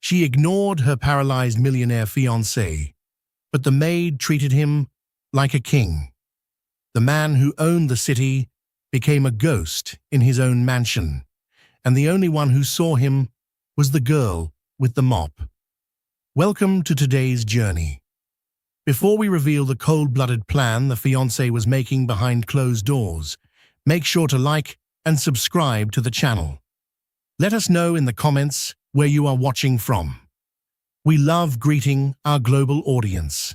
She ignored her paralyzed millionaire fiancé, but the maid treated him like a king. The man who owned the city became a ghost in his own mansion, and the only one who saw him was the girl with the mop. Welcome to today's journey. Before we reveal the cold-blooded plan the fiancé was making behind closed doors, make sure to like and subscribe to the channel. Let us know in the comments where you are watching from. We love greeting our global audience.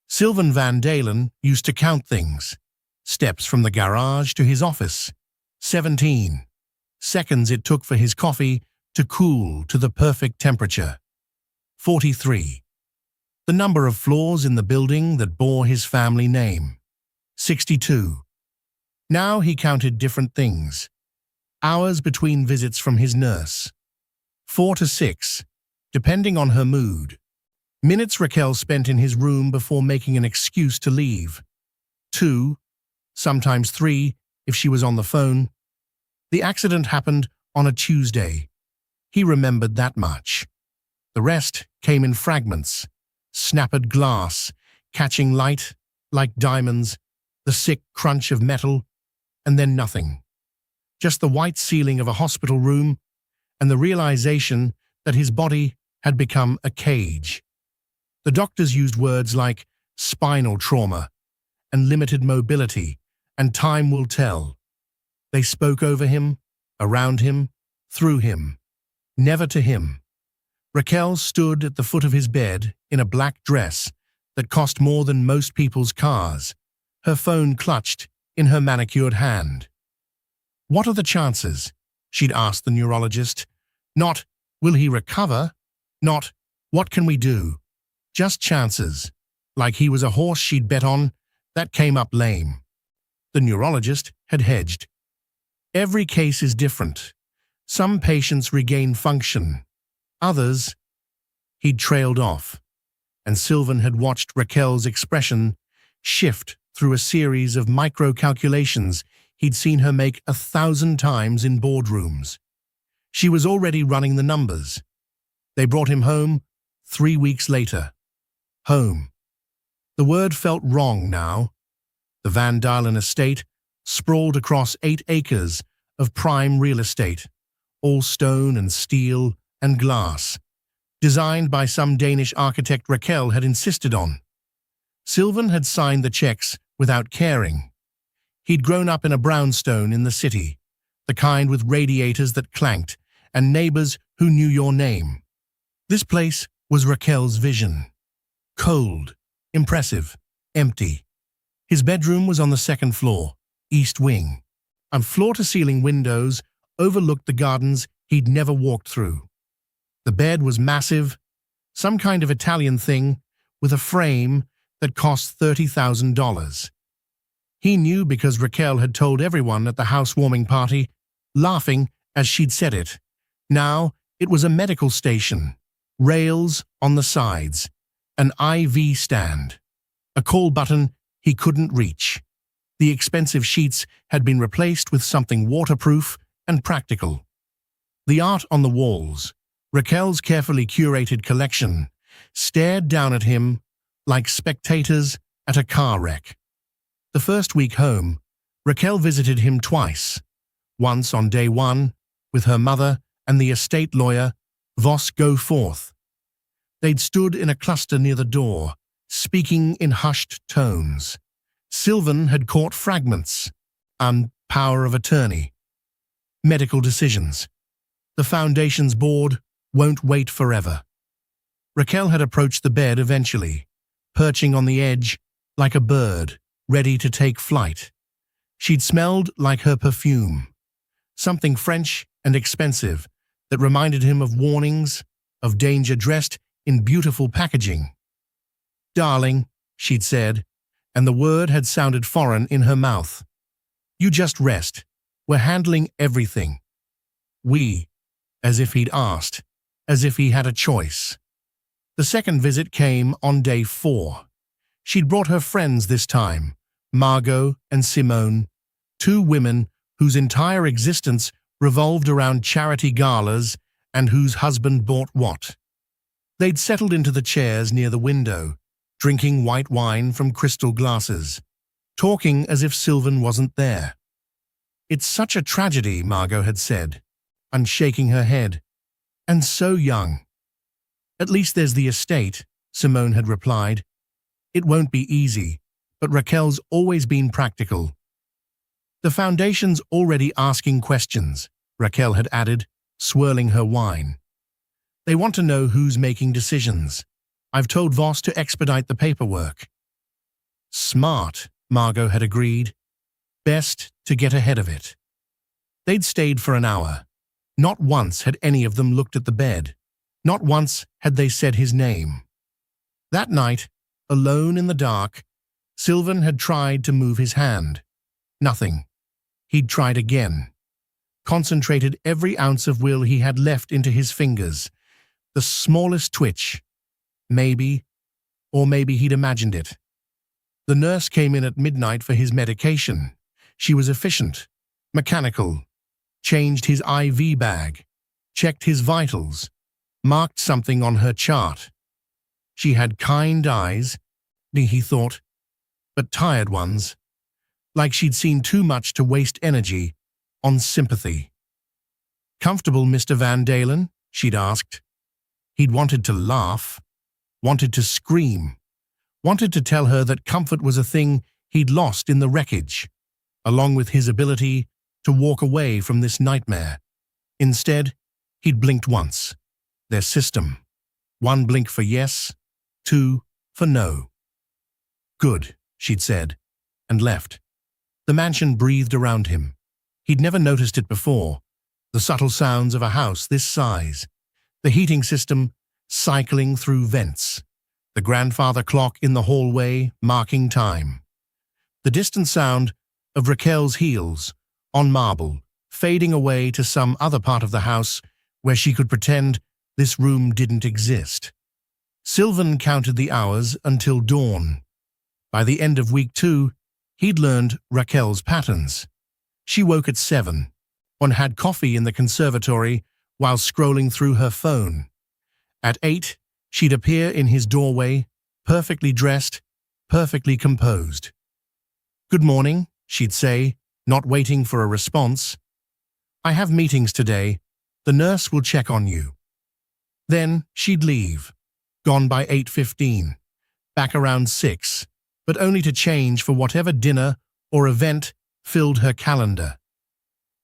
Sylvan Van Dalen used to count things. Steps from the garage to his office. 17 seconds it took for his coffee to cool to the perfect temperature. 43. The number of floors in the building that bore his family name. 62. Now he counted different things. Hours between visits from his nurse. 4 to 6, depending on her mood. Minutes Raquel spent in his room before making an excuse to leave. 2, sometimes 3, if she was on the phone. The accident happened on a Tuesday. He remembered that much. The rest came in fragments. Snapped glass, catching light like diamonds, the sick crunch of metal, and then nothing. Just the white ceiling of a hospital room and the realization that his body had become a cage. The doctors used words like spinal trauma and limited mobility, and time will tell. They spoke over him, around him, through him, never to him. Raquel stood at the foot of his bed in a black dress that cost more than most people's cars, her phone clutched in her manicured hand. What are the chances? She'd asked the neurologist. Not, will he recover? Not, what can we do? Just chances. Like he was a horse she'd bet on that came up lame. The neurologist had hedged. Every case is different. Some patients regain function. Others, he'd trailed off, and Sylvan had watched Raquel's expression shift through a series of micro-calculations he'd seen her make 1,000 times in boardrooms. She was already running the numbers. They brought him home 3 weeks later. Home. The word felt wrong now. The Van Dalen estate sprawled across 8 acres of prime real estate, all stone and steel and glass, designed by some Danish architect Raquel had insisted on. Sylvan had signed the checks without caring. He'd grown up in a brownstone in the city, the kind with radiators that clanked and neighbors who knew your name. This place was Raquel's vision. Cold, impressive, empty. His bedroom was on the 2nd floor, east wing, and floor-to-ceiling windows overlooked the gardens he'd never walked through. The bed was massive, some kind of Italian thing, with a frame that cost $30,000. He knew because Raquel had told everyone at the housewarming party, laughing as she'd said it. Now it was a medical station, rails on the sides, an IV stand, a call button he couldn't reach. The expensive sheets had been replaced with something waterproof and practical. The art on the walls, Raquel's carefully curated collection, stared down at him like spectators at a car wreck. The first week home, Raquel visited him twice, once on day 1 with her mother and the estate lawyer, Vos Goforth. They'd stood in a cluster near the door, speaking in hushed tones. Sylvan had caught fragments, power of attorney, medical decisions. The foundation's board won't wait forever. Raquel had approached the bed eventually, perching on the edge like a bird, ready to take flight. She'd smelled like her perfume, something French and expensive that reminded him of warnings, of danger dressed in beautiful packaging. "Darling," she'd said, and the word had sounded foreign in her mouth. "You just rest. We're handling everything." We, as if he'd asked, as if he had a choice. The second visit came on day 4. She'd brought her friends this time, Margot and Simone, 2 women whose entire existence revolved around charity galas and whose husband bought what. They'd settled into the chairs near the window, drinking white wine from crystal glasses, talking as if Sylvan wasn't there. "It's such a tragedy," Margot had said, and shaking her head. "And so young." "At least there's the estate," Simone had replied. "It won't be easy, but Raquel's always been practical." "The foundation's already asking questions," Raquel had added, swirling her wine. "They want to know who's making decisions. I've told Voss to expedite the paperwork." "Smart," Margot had agreed. "Best to get ahead of it." They'd stayed for an hour. Not once had any of them looked at the bed. Not once had they said his name. That night, alone in the dark, Sylvan had tried to move his hand. Nothing. He'd tried again. Concentrated every ounce of will he had left into his fingers. The smallest twitch. Maybe, or maybe he'd imagined it. The nurse came in at midnight for his medication. She was efficient, mechanical, changed his IV bag, checked his vitals, marked something on her chart. She had kind eyes, he thought, but tired ones, like she'd seen too much to waste energy on sympathy. "Comfortable, Mr. Van Dalen?" she'd asked. He'd wanted to laugh, wanted to scream, wanted to tell her that comfort was a thing he'd lost in the wreckage, along with his ability to walk away from this nightmare. Instead, he'd blinked once. Their system. One blink for yes, two for no. "Good," she'd said, and left. The mansion breathed around him. He'd never noticed it before. The subtle sounds of a house this size. The heating system cycling through vents. The grandfather clock in the hallway marking time. The distant sound of Raquel's heels on marble, fading away to some other part of the house where she could pretend this room didn't exist. Sylvan counted the hours until dawn. By the end of week 2, he'd learned Raquel's patterns. She woke at 7, and had coffee in the conservatory while scrolling through her phone. At 8, she'd appear in his doorway, perfectly dressed, perfectly composed. "Good morning," she'd say, not waiting for a response. "I have meetings today. The nurse will check on you." Then she'd leave, gone by 8:15, back around 6, but only to change for whatever dinner or event filled her calendar.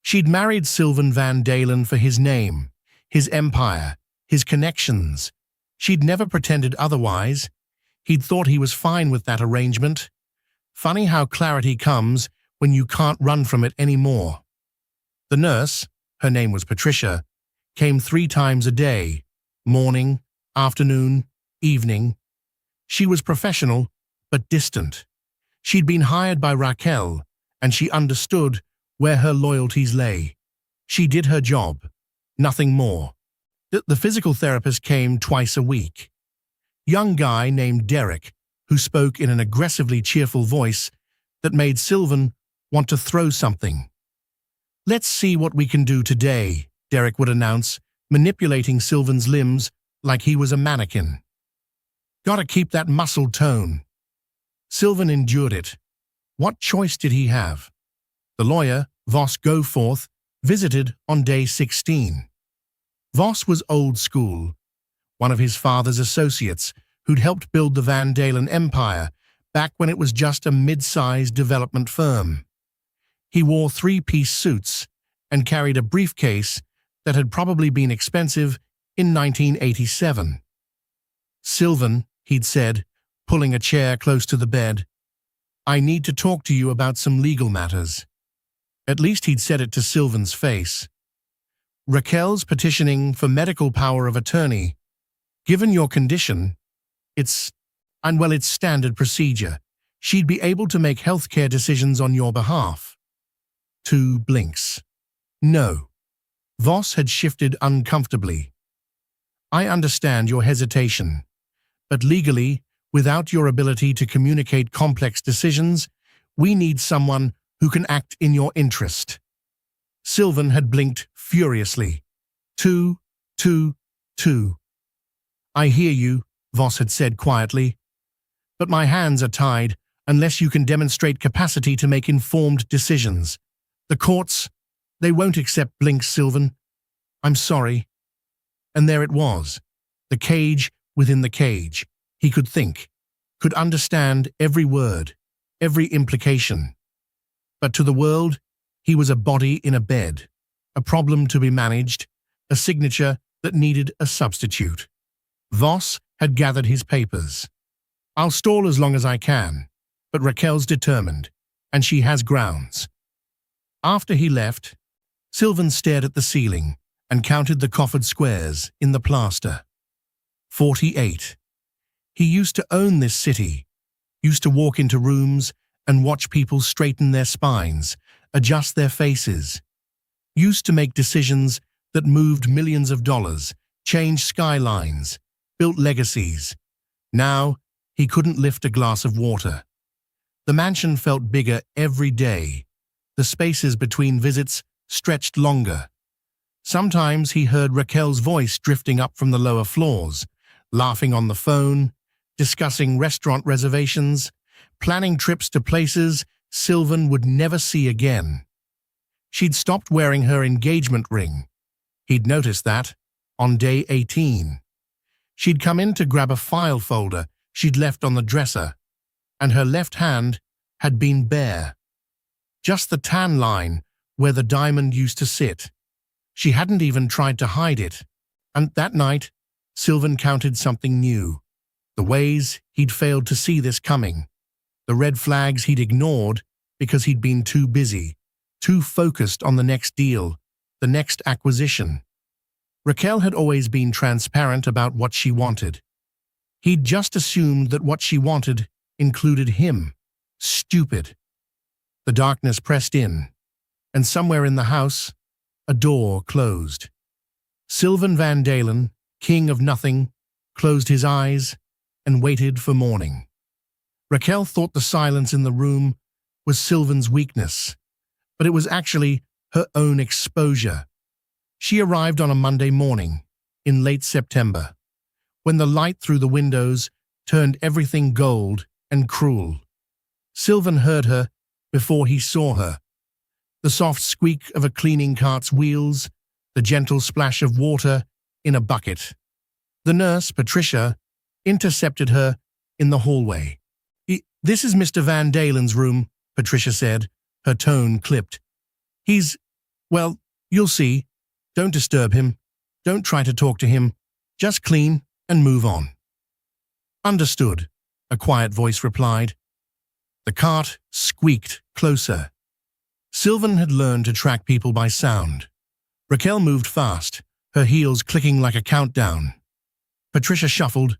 She'd married Sylvan Van Dalen for his name, his empire, his connections. She'd never pretended otherwise. He'd thought he was fine with that arrangement. Funny how clarity comes when you can't run from it anymore. The nurse, her name was Patricia, came 3 times a day, morning, afternoon, evening. She was professional, but distant. She'd been hired by Raquel, and she understood where her loyalties lay. She did her job, nothing more. The physical therapist came twice a week. Young guy named Derek, who spoke in an aggressively cheerful voice that made Sylvan want to throw something. "Let's see what we can do today," Derek would announce, manipulating Sylvan's limbs like he was a mannequin. "Gotta keep that muscled tone." Sylvan endured it. What choice did he have? The lawyer, Voss Goforth, visited on day 16. Voss was old school, one of his father's associates who'd helped build the Van Dalen empire back when it was just a mid-sized development firm. He wore 3-piece suits and carried a briefcase that had probably been expensive in 1987. "Sylvan," he'd said, pulling a chair close to the bed, "I need to talk to you about some legal matters." At least he'd said it to Sylvan's face. "Raquel's petitioning for medical power of attorney. Given your condition, it's standard procedure. She'd be able to make healthcare decisions on your behalf." 2 blinks. "No." Voss had shifted uncomfortably. "I understand your hesitation, but legally, without your ability to communicate complex decisions, we need someone who can act in your interest." Sylvan had blinked furiously. 2 Two, two. I hear you, Voss had said quietly. But my hands are tied unless you can demonstrate capacity to make informed decisions. The courts, they won't accept blinks, Sylvan. I'm sorry. And there it was, the cage within the cage. He could think, could understand every word, every implication. But to the world, he was a body in a bed, a problem to be managed, a signature that needed a substitute. Voss had gathered his papers. I'll stall as long as I can, but Raquel's determined, and she has grounds. After he left, Sylvan stared at the ceiling and counted the coffered squares in the plaster. 48. He used to own this city, used to walk into rooms and watch people straighten their spines, adjust their faces, used to make decisions that moved millions of dollars, changed skylines, built legacies. Now, he couldn't lift a glass of water. The mansion felt bigger every day. The spaces between visits stretched longer. Sometimes he heard Raquel's voice drifting up from the lower floors, laughing on the phone, discussing restaurant reservations, planning trips to places Sylvan would never see again. She'd stopped wearing her engagement ring. He'd noticed that on day 18. She'd come in to grab a file folder she'd left on the dresser, and her left hand had been bare. Just the tan line where the diamond used to sit. She hadn't even tried to hide it. And that night, Sylvan counted something new. The ways he'd failed to see this coming. The red flags he'd ignored because he'd been too busy, too focused on the next deal, the next acquisition. Raquel had always been transparent about what she wanted. He'd just assumed that what she wanted included him. Stupid. The darkness pressed in, and somewhere in the house, a door closed. Sylvan Van Dalen, king of nothing, closed his eyes and waited for morning. Raquel thought the silence in the room was Sylvan's weakness, but it was actually her own exposure. She arrived on a Monday morning, in late September, when the light through the windows turned everything gold and cruel. Sylvan heard her before he saw her. The soft squeak of a cleaning cart's wheels, the gentle splash of water in a bucket. The nurse, Patricia, intercepted her in the hallway. "This is Mr. Van Dalen's room," Patricia said, her tone clipped. Well, you'll see. Don't disturb him. Don't try to talk to him. Just clean and move on." "Understood," a quiet voice replied. The cart squeaked closer. Sylvan had learned to track people by sound. Raquel moved fast, her heels clicking like a countdown. Patricia shuffled,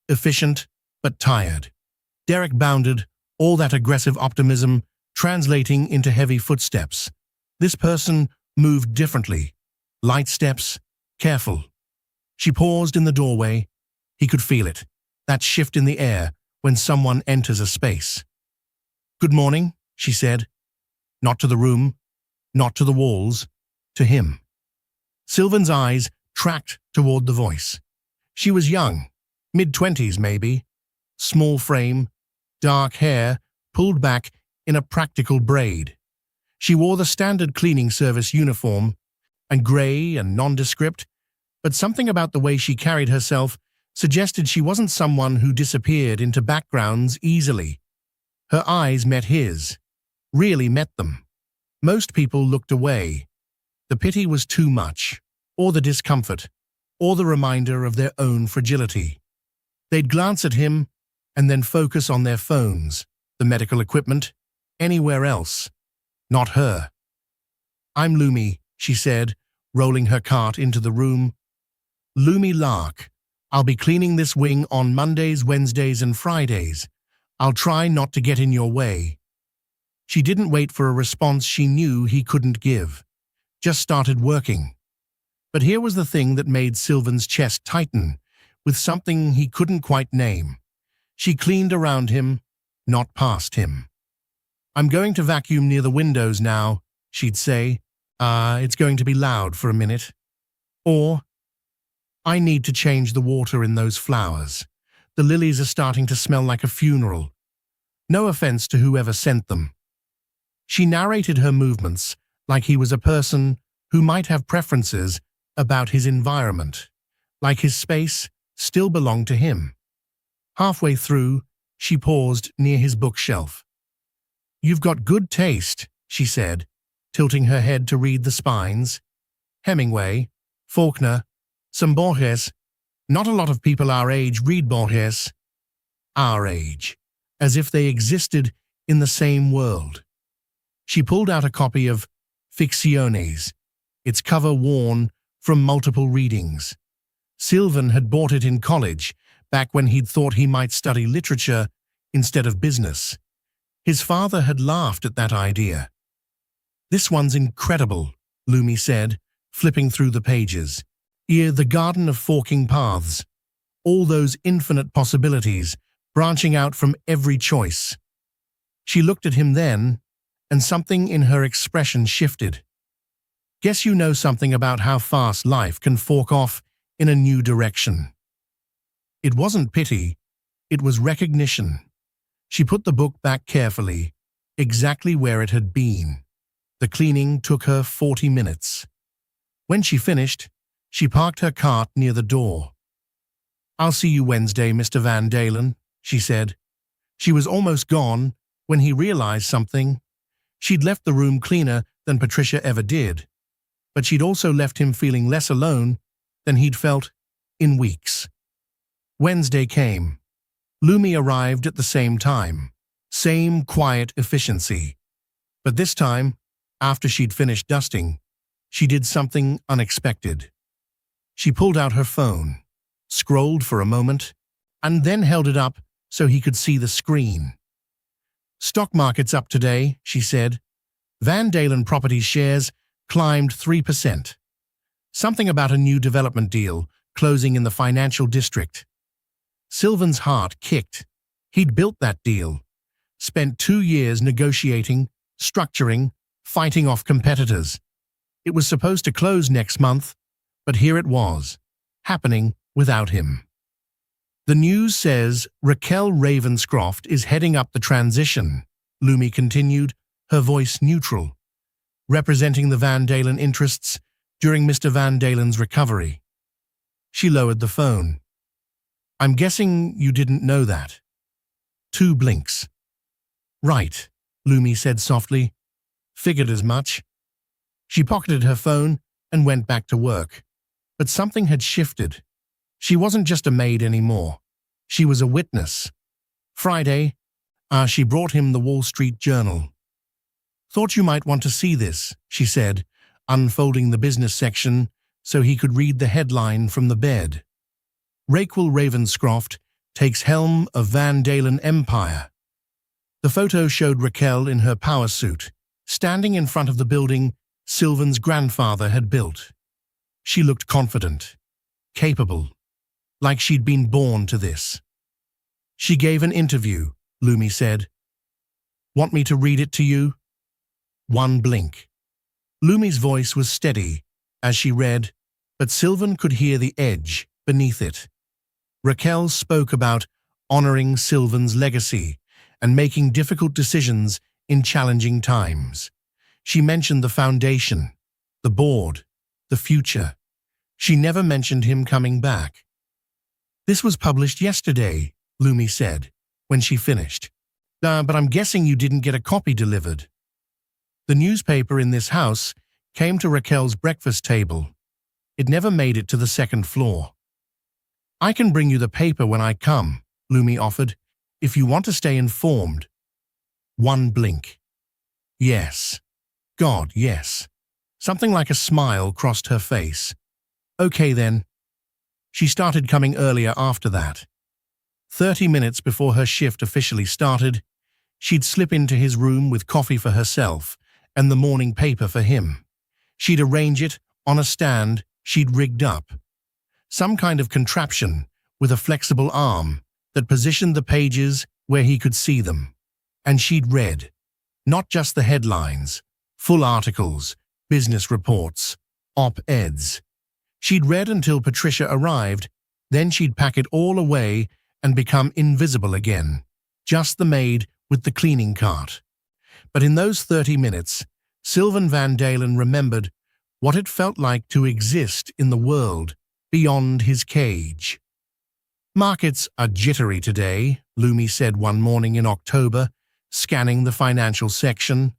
efficient but tired. Derek bounded, all that aggressive optimism translating into heavy footsteps. This person moved differently. Light steps, careful. She paused in the doorway. He could feel it, that shift in the air when someone enters a space. "Good morning," she said. Not to the room, not to the walls, to him. Sylvan's eyes tracked toward the voice. She was young, mid-20s maybe, small frame, dark hair pulled back in a practical braid. She wore the standard cleaning service uniform, and gray and nondescript, but something about the way she carried herself suggested she wasn't someone who disappeared into backgrounds easily. Her eyes met his, really met them. Most people looked away. The pity was too much, or the discomfort, or the reminder of their own fragility. They'd glance at him and then focus on their phones, the medical equipment, anywhere else. Not her. "I'm Lumi," she said, rolling her cart into the room. "Lumi Lark. I'll be cleaning this wing on Mondays, Wednesdays, and Fridays. I'll try not to get in your way." She didn't wait for a response she knew he couldn't give. Just started working. But here was the thing that made Sylvan's chest tighten, with something he couldn't quite name. She cleaned around him, not past him. "I'm going to vacuum near the windows now," she'd say. It's going to be loud for a minute." Or, I need to change the water in those flowers. The lilies are starting to smell like a funeral. No offense to whoever sent them." She narrated her movements like he was a person who might have preferences about his environment, like his space still belonged to him. Halfway through, she paused near his bookshelf. "You've got good taste," she said, tilting her head to read the spines. "Hemingway, Faulkner, some Borges. Not a lot of people our age read Borges." Our age, as if they existed in the same world. She pulled out a copy of Ficciones, its cover worn from multiple readings. Sylvan had bought it in college, back when he'd thought he might study literature instead of business. His father had laughed at that idea. "This one's incredible," Lumi said, flipping through the pages. The Garden of Forking Paths. All those infinite possibilities, branching out from every choice." She looked at him then, and something in her expression shifted. "Guess you know something about how fast life can fork off in a new direction." It wasn't pity, it was recognition. She put the book back carefully, exactly where it had been. The cleaning took her 40 minutes. When she finished, she parked her cart near the door. "I'll see you Wednesday, Mr. Van Dalen," she said. She was almost gone when he realized something. She'd left the room cleaner than Patricia ever did, but she'd also left him feeling less alone than he'd felt in weeks. Wednesday came. Lumi arrived at the same time, same quiet efficiency. But this time, after she'd finished dusting, she did something unexpected. She pulled out her phone, scrolled for a moment, and then held it up so he could see the screen. "Stock market's up today," she said. "Van Dalen Properties shares climbed 3%. Something about a new development deal closing in the financial district." Sylvan's heart kicked. He'd built that deal, spent 2 years negotiating, structuring, fighting off competitors. It was supposed to close next month, but here it was, happening without him. "The news says Raquel Ravenscroft is heading up the transition," Lumi continued, her voice neutral, "representing the Van Dalen interests during Mr. Van Dalen's recovery." She lowered the phone. "I'm guessing you didn't know that." 2 blinks. "Right," Lumi said softly. "Figured as much." She pocketed her phone and went back to work. But something had shifted. She wasn't just a maid anymore. She was a witness. Friday, she brought him the Wall Street Journal. "Thought you might want to see this," she said, unfolding the business section so he could read the headline from the bed. "Raquel Ravenscroft takes helm of Van Dalen Empire." The photo showed Raquel in her power suit, standing in front of the building Sylvan's grandfather had built. She looked confident, capable, like she'd been born to this. "She gave an interview," Lumi said. "Want me to read it to you?" 1 blink. Lumi's voice was steady as she read, but Sylvan could hear the edge beneath it. Raquel spoke about honoring Sylvan's legacy and making difficult decisions in challenging times. She mentioned the foundation, the board, the future. She never mentioned him coming back. "This was published yesterday," Lumi said, when she finished. But I'm guessing you didn't get a copy delivered." The newspaper in this house came to Raquel's breakfast table. It never made it to the 2nd floor. "I can bring you the paper when I come," Lumi offered, "if you want to stay informed." 1 blink. Yes. God, yes. Something like a smile crossed her face. "Okay then." She started coming earlier after that. 30 minutes before her shift officially started, she'd slip into his room with coffee for herself and the morning paper for him. She'd arrange it on a stand she'd rigged up. Some kind of contraption with a flexible arm that positioned the pages where he could see them. And she'd read, not just the headlines, full articles, business reports, op-eds. She'd read until Patricia arrived, then she'd pack it all away and become invisible again, just the maid with the cleaning cart. But in those 30 minutes, Sylvan Van Dalen remembered what it felt like to exist in the world beyond his cage. "Markets are jittery today," Lumi said one morning in October, scanning the financial section.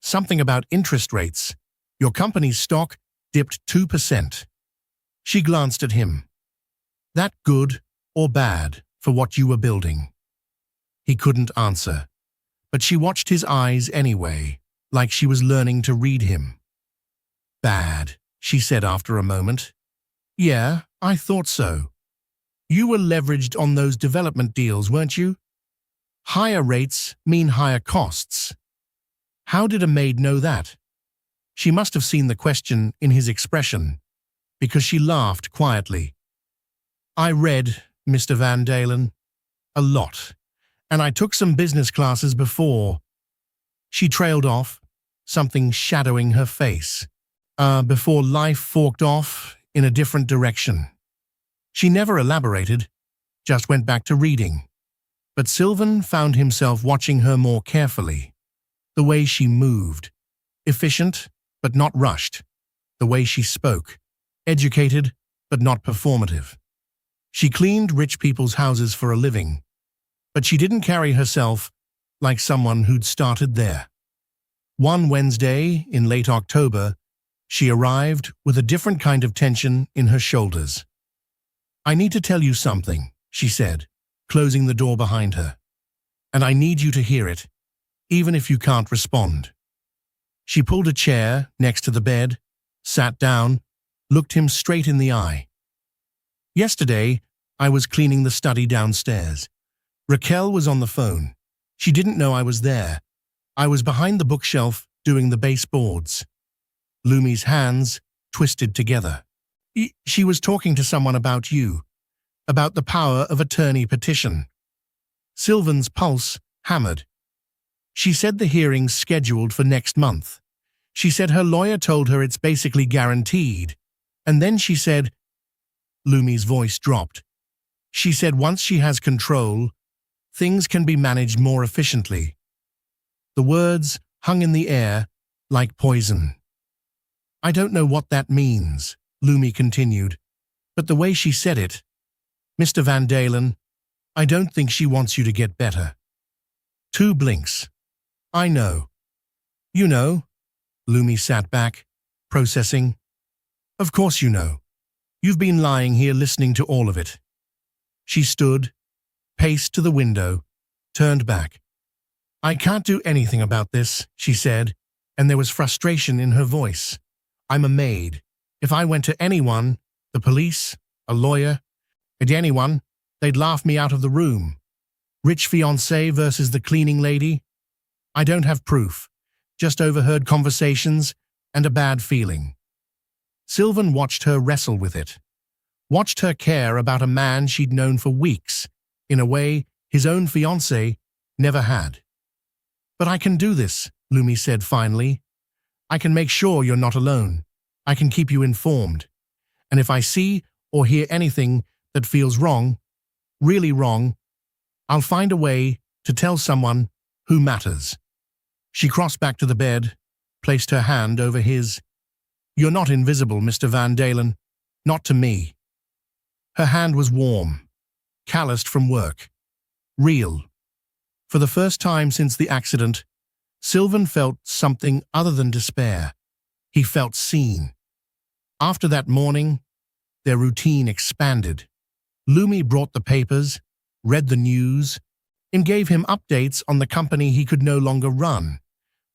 "Something about interest rates. Your company's stock dipped 2%. She glanced at him. "That good or bad for what you were building?" He couldn't answer, but she watched his eyes anyway, like she was learning to read him. "Bad," she said after a moment. "Yeah, I thought so. You were leveraged on those development deals, weren't you? Higher rates mean higher costs." How did a maid know that? She must have seen the question in his expression, because she laughed quietly. "I read, Mr. Van Dalen, a lot, and I took some business classes before." She trailed off, something shadowing her face, before life forked off in a different direction. She never elaborated, just went back to reading. But Sylvan found himself watching her more carefully. The way she moved, efficient but not rushed. The way she spoke, educated but not performative. She cleaned rich people's houses for a living, but she didn't carry herself like someone who'd started there. One Wednesday in late October, she arrived with a different kind of tension in her shoulders. "I need to tell you something," she said, closing the door behind her. "And I need you to hear it, even if you can't respond." She pulled a chair next to the bed, sat down, looked him straight in the eye. "Yesterday, I was cleaning the study downstairs. Raquel was on the phone. She didn't know I was there. I was behind the bookshelf doing the baseboards." Lumi's hands twisted together. "She was talking to someone about you, about the power of attorney petition." Sylvan's pulse hammered. "She said the hearing's scheduled for next month. She said her lawyer told her it's basically guaranteed. And then she said..." Lumi's voice dropped. "She said once she has control, things can be managed more efficiently." The words hung in the air like poison. "I don't know what that means," Lumi continued, "but the way she said it, Mr. Van Dalen, I don't think she wants you to get better." Two blinks. "I know." "You know?" Lumi sat back, processing. "Of course you know. You've been lying here listening to all of it." She stood, paced to the window, turned back. "I can't do anything about this," she said, and there was frustration in her voice. "I'm a maid. If I went to anyone, the police, a lawyer, anyone, they'd laugh me out of the room. Rich fiancé versus the cleaning lady? I don't have proof, just overheard conversations and a bad feeling." Sylvan watched her wrestle with it, watched her care about a man she'd known for weeks, in a way his own fiancé never had. "But I can do this," Lumi said finally. "I can make sure you're not alone. I can keep you informed. And if I see or hear anything that feels wrong, really wrong, I'll find a way to tell someone who matters." She crossed back to the bed, placed her hand over his. "You're not invisible, Mr. Van Dalen. Not to me." Her hand was warm, calloused from work. Real. For the first time since the accident, Sylvan felt something other than despair. He felt seen. After that morning, their routine expanded. Lumi brought the papers, read the news, and gave him updates on the company he could no longer run.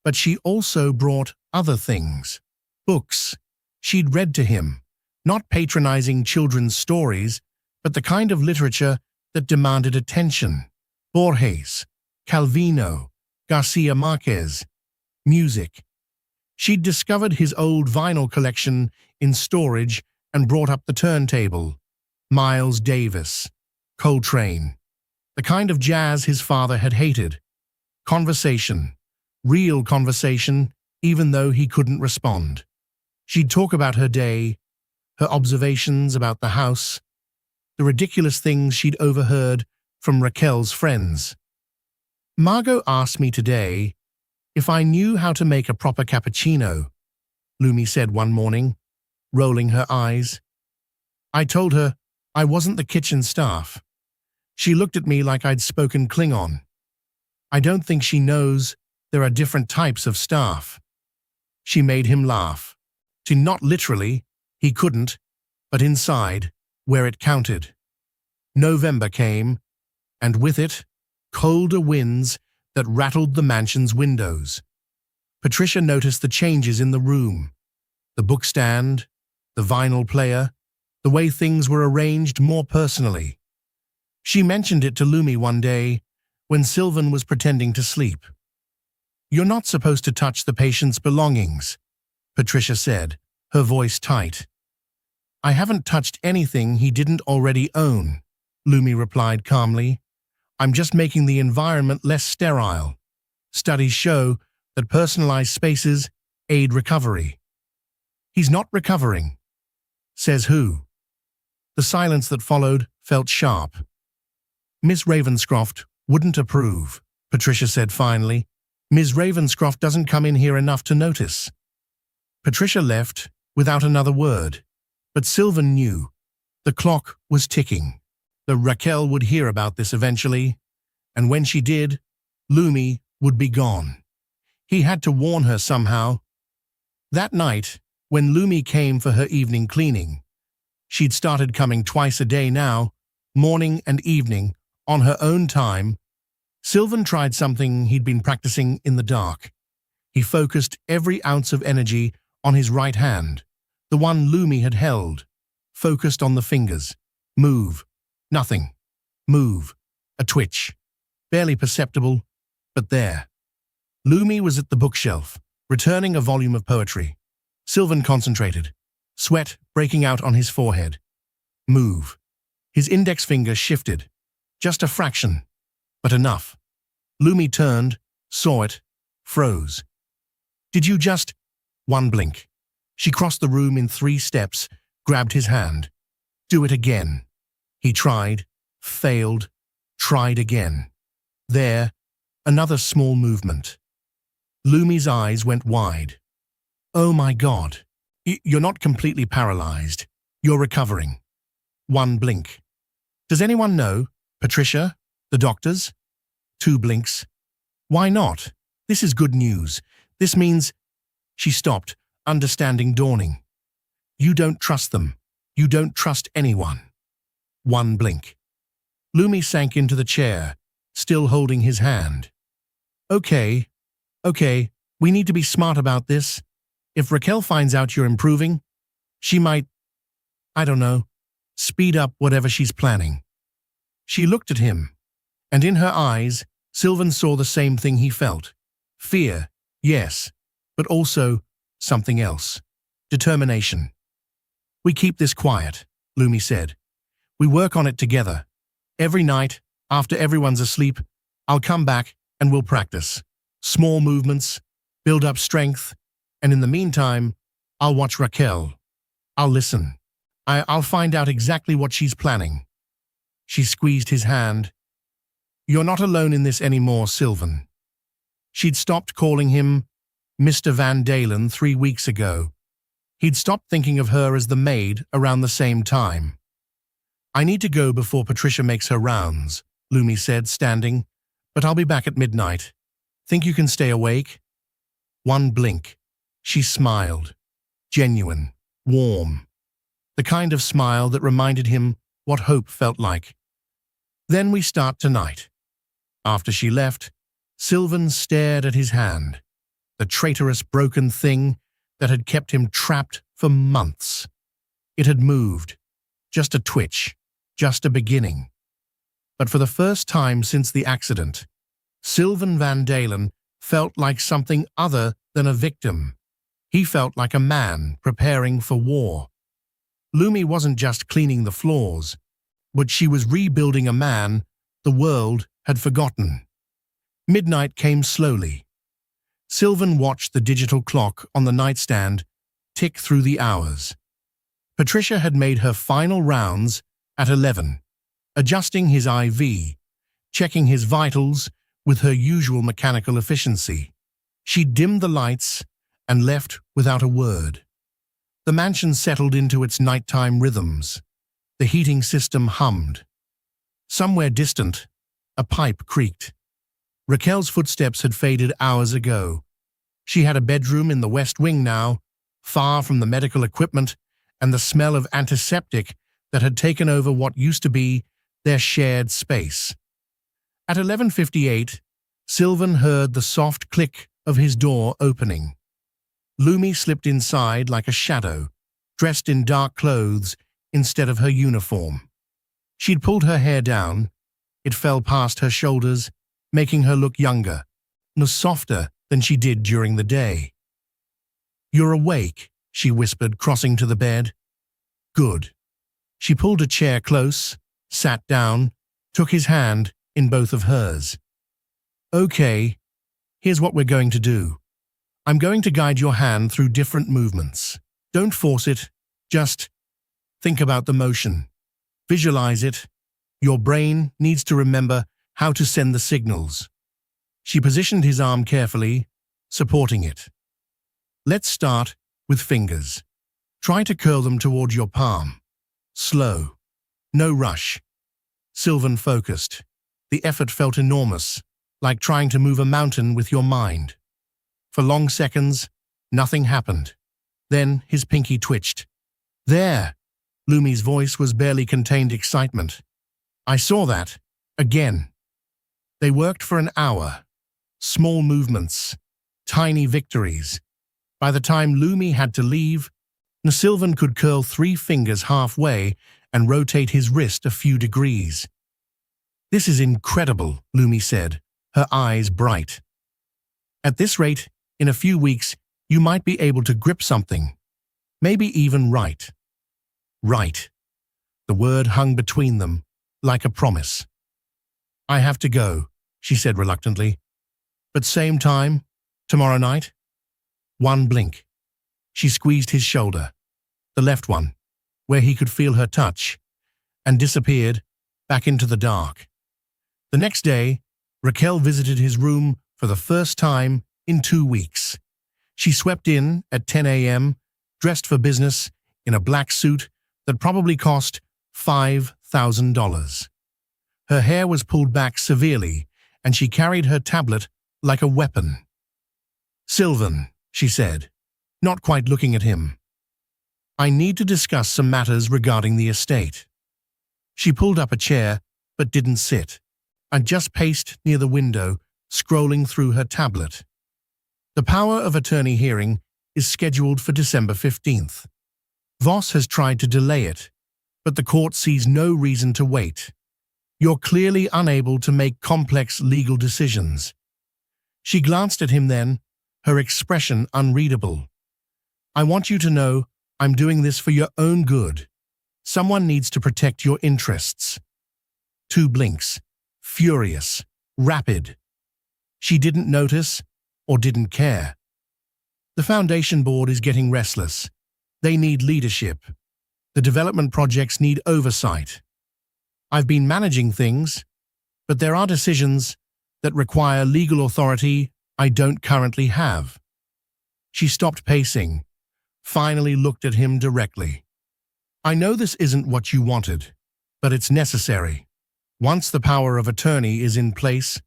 But she also brought other things. Books she'd read to him, not patronizing children's stories, but the kind of literature that demanded attention. Borges, Calvino, Garcia Marquez. Music. She'd discovered his old vinyl collection in storage and brought up the turntable. Miles Davis, Coltrane, the kind of jazz his father had hated. Conversation, real conversation, even though he couldn't respond. She'd talk about her day, her observations about the house, the ridiculous things she'd overheard from Raquel's friends. "Margot asked me today if I knew how to make a proper cappuccino," Lumi said one morning, rolling her eyes. "I told her I wasn't the kitchen staff. She looked at me like I'd spoken Klingon. I don't think she knows there are different types of staff." She made him laugh. Not literally, he couldn't, but inside, where it counted. November came, and with it, colder winds that rattled the mansion's windows. Patricia noticed the changes in the room. The bookstand, the vinyl player, the way things were arranged more personally. She mentioned it to Lumi one day when Sylvan was pretending to sleep. "You're not supposed to touch the patient's belongings," Patricia said, her voice tight. "I haven't touched anything he didn't already own," Lumi replied calmly. "I'm just making the environment less sterile. Studies show that personalized spaces aid recovery." "He's not recovering." "Says who?" The silence that followed felt sharp. "Miss Ravenscroft wouldn't approve," Patricia said finally. "Ms. Ravenscroft doesn't come in here enough to notice." Patricia left without another word, but Sylvan knew. The clock was ticking. The Raquel would hear about this eventually, and when she did, Lumi would be gone. He had to warn her somehow. That night, when Lumi came for her evening cleaning, she'd started coming twice a day now, morning and evening, on her own time. Sylvan tried something he'd been practicing in the dark. He focused every ounce of energy on his right hand, the one Lumi had held, focused on the fingers. Move. Nothing. Move. A twitch. Barely perceptible, but there. Lumi was at the bookshelf, returning a volume of poetry. Sylvan concentrated, sweat breaking out on his forehead. Move. His index finger shifted. Just a fraction, but enough. Lumi turned, saw it, froze. "Did you just—" One blink. She crossed the room in 3 steps, grabbed his hand. "Do it again." He tried, failed, tried again. There, another small movement. Lumi's eyes went wide. "Oh my God. You're not completely paralyzed. You're recovering." One blink. "Does anyone know? Patricia? The doctors?" 2 blinks. "Why not? This is good news. This means—" She stopped, understanding dawning. "You don't trust them. You don't trust anyone." 1 blink. Lumi sank into the chair, still holding his hand. Okay, we need to be smart about this. If Raquel finds out you're improving, she might, I don't know, speed up whatever she's planning." She looked at him, and in her eyes, Sylvan saw the same thing he felt. Fear, yes, but also something else. Determination. "We keep this quiet," Lumi said. "We work on it together. Every night, after everyone's asleep, I'll come back and we'll practice. Small movements, build up strength, and in the meantime, I'll watch Raquel. I'll listen. I'll find out exactly what she's planning." She squeezed his hand. "You're not alone in this anymore, Sylvan." She'd stopped calling him Mr. Van Dalen 3 weeks ago. He'd stopped thinking of her as the maid around the same time. "I need to go before Patricia makes her rounds," Lumi said, standing, "but I'll be back at midnight. Think you can stay awake?" 1 blink. She smiled. Genuine, warm. The kind of smile that reminded him what hope felt like. "Then we start tonight." After she left, Sylvan stared at his hand, the traitorous broken thing that had kept him trapped for months. It had moved. Just a twitch. Just a beginning. But for the first time since the accident, Sylvan Van Dalen felt like something other than a victim. He felt like a man preparing for war. Lumi wasn't just cleaning the floors, but she was rebuilding a man the world had forgotten. Midnight came slowly. Sylvan watched the digital clock on the nightstand tick through the hours. Patricia had made her final rounds at 11, adjusting his IV, checking his vitals with her usual mechanical efficiency. She dimmed the lights and left without a word. The mansion settled into its nighttime rhythms. The heating system hummed. Somewhere distant, a pipe creaked. Raquel's footsteps had faded hours ago. She had a bedroom in the West Wing now, far from the medical equipment and the smell of antiseptic that had taken over what used to be their shared space. At 11:58, Sylvan heard the soft click of his door opening. Lumi slipped inside like a shadow, dressed in dark clothes instead of her uniform. She'd pulled her hair down. It fell past her shoulders, making her look younger, and softer than she did during the day. "You're awake," she whispered, crossing to the bed. "Good." She pulled a chair close, sat down, took his hand in both of hers. "Okay, here's what we're going to do. I'm going to guide your hand through different movements. Don't force it, just think about the motion. Visualize it. Your brain needs to remember how to send the signals." She positioned his arm carefully, supporting it. "Let's start with fingers. Try to curl them toward your palm. Slow. No rush." Sylvan focused. The effort felt enormous, like trying to move a mountain with your mind. For long seconds, nothing happened. Then his pinky twitched. "There!" Lumi's voice was barely contained excitement. "I saw that. Again." They worked for an hour. Small movements. Tiny victories. By the time Lumi had to leave, Sylvan could curl 3 fingers halfway and rotate his wrist a few degrees. "This is incredible," Lumi said, her eyes bright. "At this rate, in a few weeks, you might be able to grip something. Maybe even write." "Right." The word hung between them, like a promise. "I have to go," she said reluctantly. "But same time, tomorrow night?" One blink. She squeezed his shoulder, the left one, where he could feel her touch, and disappeared back into the dark. The next day, Raquel visited his room for the first time in 2 weeks. She swept in at 10 a.m., dressed for business in a black suit that probably cost $5,000. Her hair was pulled back severely, and she carried her tablet like a weapon. "Sylvan," she said, not quite looking at him. "I need to discuss some matters regarding the estate." She pulled up a chair, but didn't sit, and just paced near the window, scrolling through her tablet. "The power of attorney hearing is scheduled for December 15th. Voss has tried to delay it, but the court sees no reason to wait. You're clearly unable to make complex legal decisions." She glanced at him then, her expression unreadable. "I want you to know I'm doing this for your own good. Someone needs to protect your interests." 2 blinks. Furious. Rapid. She didn't notice or didn't care. "The foundation board is getting restless. They need leadership. The development projects need oversight. I've been managing things, but there are decisions that require legal authority I don't currently have." She stopped pacing, finally looked at him directly. "I know this isn't what you wanted, but it's necessary. Once the power of attorney is in place,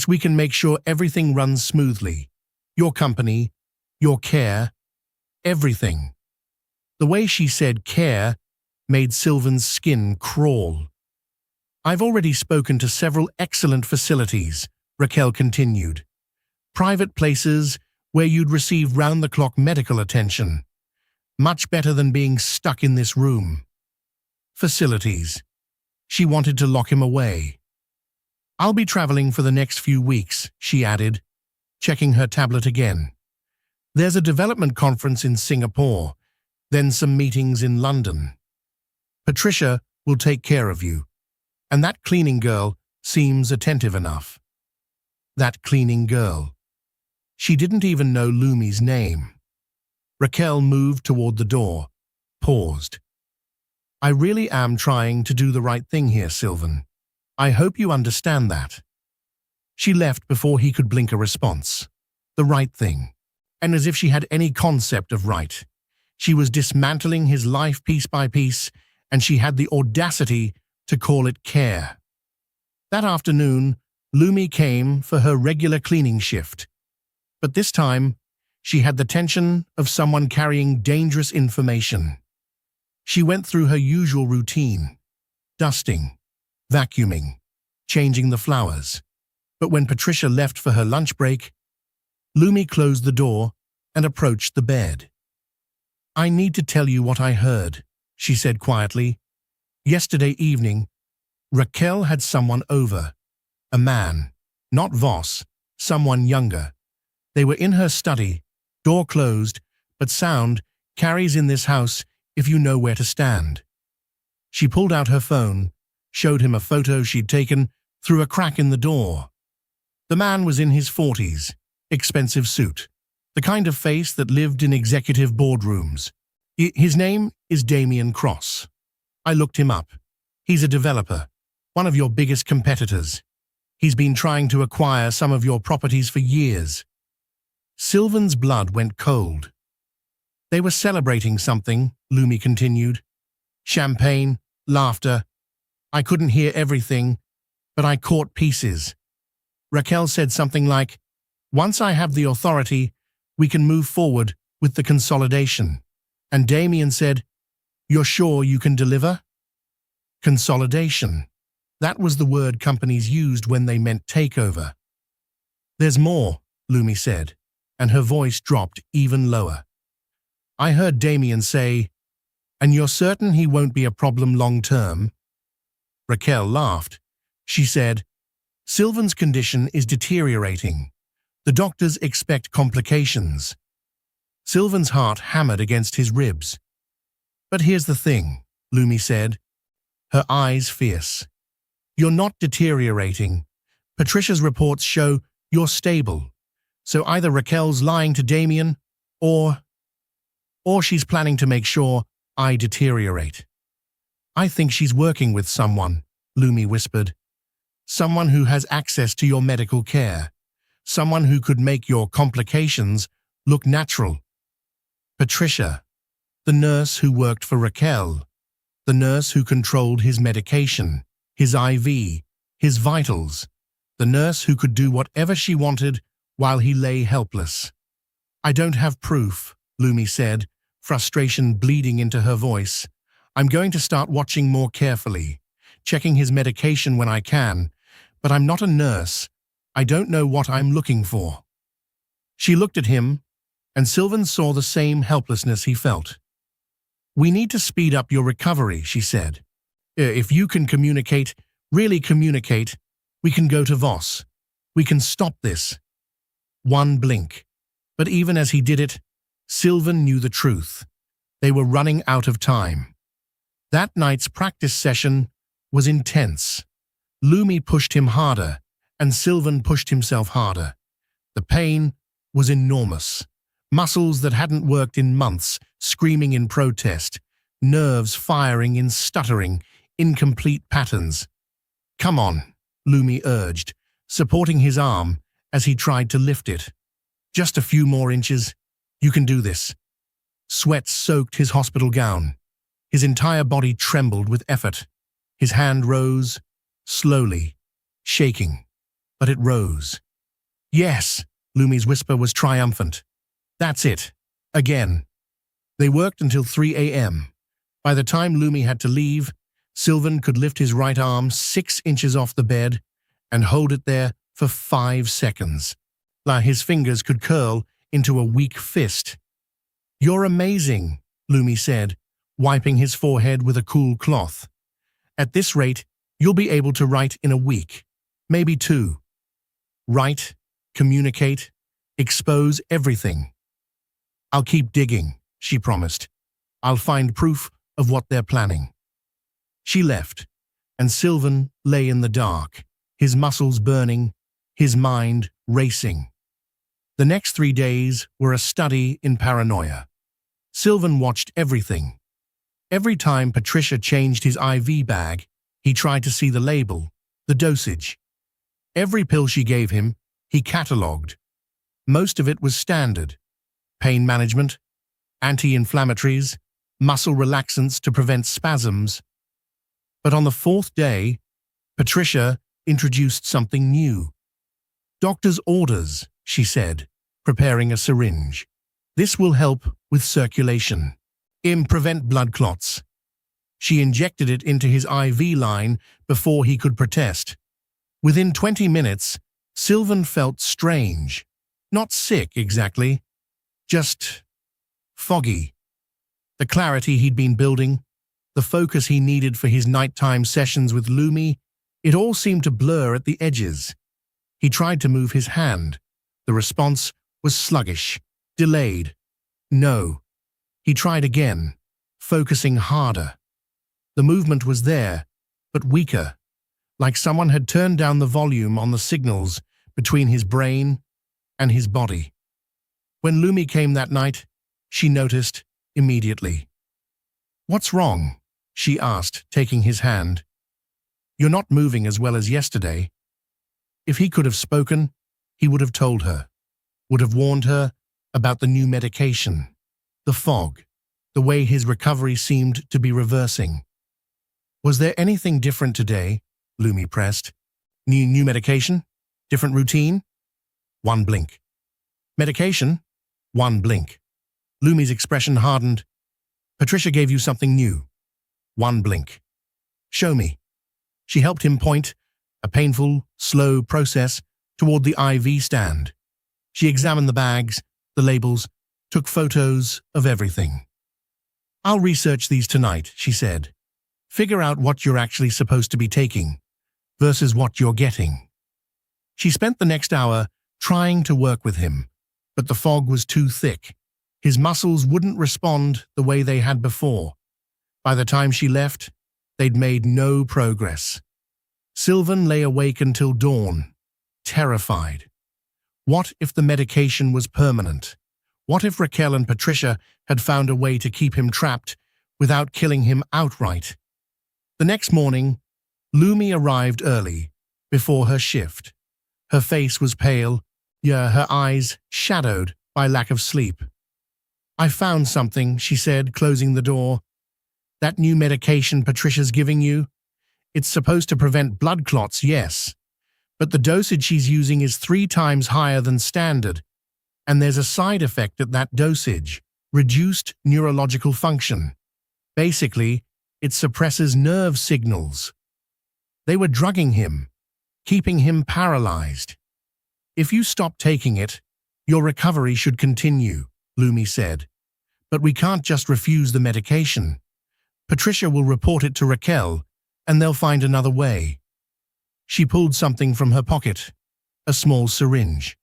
we can make sure everything runs smoothly. Your company, your care, everything." The way she said care made Sylvan's skin crawl. "I've already spoken to several excellent facilities," Raquel continued. "Private places where you'd receive round-the-clock medical attention. Much better than being stuck in this room." Facilities. She wanted to lock him away. "I'll be traveling for the next few weeks," she added, checking her tablet again. "There's a development conference in Singapore, then some meetings in London. Patricia will take care of you, and that cleaning girl seems attentive enough." That cleaning girl. She didn't even know Lumi's name. Raquel moved toward the door, paused. I really am trying to do the right thing here, Sylvan. I hope you understand that. She left before he could blink a response. The right thing. And as if she had any concept of right. She was dismantling his life piece by piece, and she had the audacity to call it care. That afternoon, Lumi came for her regular cleaning shift. But this time, she had the tension of someone carrying dangerous information. She went through her usual routine, dusting, vacuuming, changing the flowers. But when Patricia left for her lunch break, Lumi closed the door and approached the bed. "I need to tell you what I heard," she said quietly. "Yesterday evening, Raquel had someone over. A man, not Voss, someone younger. They were in her study, door closed, but sound carries in this house if you know where to stand." She pulled out her phone, showed him a photo she'd taken through a crack in the door. The man was in his 40s, expensive suit, the kind of face that lived in executive boardrooms. His name is Damian Cross. I looked him up. He's a developer, one of your biggest competitors. He's been trying to acquire some of your properties for years. Sylvan's blood went cold. They were celebrating something, Lumi continued. Champagne, laughter. I couldn't hear everything, but I caught pieces. Raquel said something like, "Once I have the authority, we can move forward with the consolidation." And Damian said, "You're sure you can deliver?" Consolidation. That was the word companies used when they meant takeover. "There's more," Lumi said, and her voice dropped even lower. I heard Damian say, "And you're certain he won't be a problem long term?" Raquel laughed. She said, "Sylvan's condition is deteriorating. The doctors expect complications." Sylvan's heart hammered against his ribs. "But here's the thing," Lumi said, her eyes fierce. "You're not deteriorating. Patricia's reports show you're stable. So either Raquel's lying to Damian, or she's planning to make sure I deteriorate." "I think she's working with someone," Lumi whispered. "Someone who has access to your medical care. Someone who could make your complications look natural." Patricia, the nurse who worked for Raquel, the nurse who controlled his medication, his IV, his vitals, the nurse who could do whatever she wanted while he lay helpless. "I don't have proof," Lumi said, frustration bleeding into her voice. "I'm going to start watching more carefully, checking his medication when I can, but I'm not a nurse. I don't know what I'm looking for." She looked at him, and Sylvan saw the same helplessness he felt. "We need to speed up your recovery," she said. "If you can communicate, really communicate, we can go to Voss. We can stop this." One blink. But even as he did it, Sylvan knew the truth. They were running out of time. That night's practice session was intense. Lumi pushed him harder, and Sylvan pushed himself harder. The pain was enormous. Muscles that hadn't worked in months, screaming in protest. Nerves firing in stuttering, incomplete patterns. "Come on," Lumi urged, supporting his arm as he tried to lift it. "Just a few more inches. You can do this." Sweat soaked his hospital gown. His entire body trembled with effort. His hand rose, slowly, shaking, but it rose. "Yes," Lumi's whisper was triumphant. "That's it. Again." They worked until 3 a.m. By the time Lumi had to leave, Sylvan could lift his right arm 6 inches off the bed and hold it there for 5 seconds. His fingers could curl into a weak fist. "You're amazing," Lumi said, wiping his forehead with a cool cloth. "At this rate, you'll be able to write in a week, maybe 2. Write, communicate, expose everything." "I'll keep digging," she promised. "I'll find proof of what they're planning." She left, and Sylvan lay in the dark, his muscles burning, his mind racing. The next 3 days were a study in paranoia. Sylvan watched everything. Every time Patricia changed his IV bag, he tried to see the label, the dosage. Every pill she gave him, he catalogued. Most of it was standard: pain management, anti-inflammatories, muscle relaxants to prevent spasms. But on the fourth day, Patricia introduced something new. "Doctor's orders," she said, preparing a syringe. "This will help with circulation. Prevent blood clots." She injected it into his IV line before he could protest. Within 20 minutes, Sylvan felt strange. Not sick, exactly. Just foggy. The clarity he'd been building, the focus he needed for his nighttime sessions with Lumi, it all seemed to blur at the edges. He tried to move his hand. The response was sluggish, delayed. No. He tried again, focusing harder. The movement was there, but weaker, like someone had turned down the volume on the signals between his brain and his body. When Lumi came that night, she noticed immediately. "What's wrong?" she asked, taking his hand. "You're not moving as well as yesterday." If he could have spoken, he would have told her, would have warned her about the new medication, the fog, the way his recovery seemed to be reversing. "Was there anything different today?" Lumi pressed. New medication? Different routine?" One blink. "Medication?" One blink. Lumi's expression hardened. "Patricia gave you something new." One blink. "Show me." She helped him point, a painful, slow process, toward the IV stand. She examined the bags, the labels, took photos of everything. "I'll research these tonight," she said. "Figure out what you're actually supposed to be taking versus what you're getting." She spent the next hour trying to work with him, but the fog was too thick. His muscles wouldn't respond the way they had before. By the time she left, they'd made no progress. Sylvan lay awake until dawn, terrified. What if the medication was permanent? What if Raquel and Patricia had found a way to keep him trapped without killing him outright? The next morning, Lumi arrived early, before her shift. Her face was pale, her eyes shadowed by lack of sleep. "I found something," she said, closing the door. "That new medication Patricia's giving you? It's supposed to prevent blood clots, yes, but the dosage she's using is 3 times higher than standard, and there's a side effect at that dosage: reduced neurological function. Basically, it suppresses nerve signals." They were drugging him, keeping him paralyzed. "If you stop taking it, your recovery should continue," Lumi said. "But we can't just refuse the medication. Patricia will report it to Raquel, and they'll find another way." She pulled something from her pocket, a small syringe.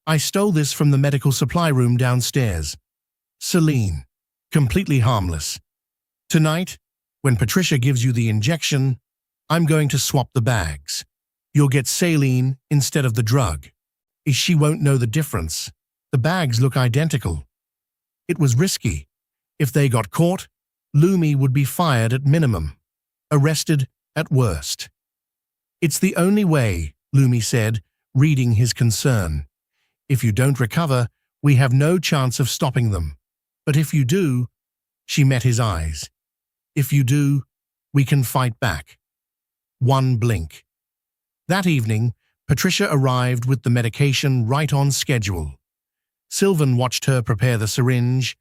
"I stole this from the medical supply room downstairs. Saline, completely harmless. Tonight, when Patricia gives you the injection, I'm going to swap the bags. You'll get saline instead of the drug. She won't know the difference. The bags look identical." It was risky. If they got caught, Lumi would be fired at minimum, arrested at worst. "It's the only way," Lumi said, reading his concern. "If you don't recover, we have no chance of stopping them. But if you do," she met his eyes, "if you do, we can fight back." One blink. That evening, Patricia arrived with the medication right on schedule. Sylvan watched her prepare the syringe,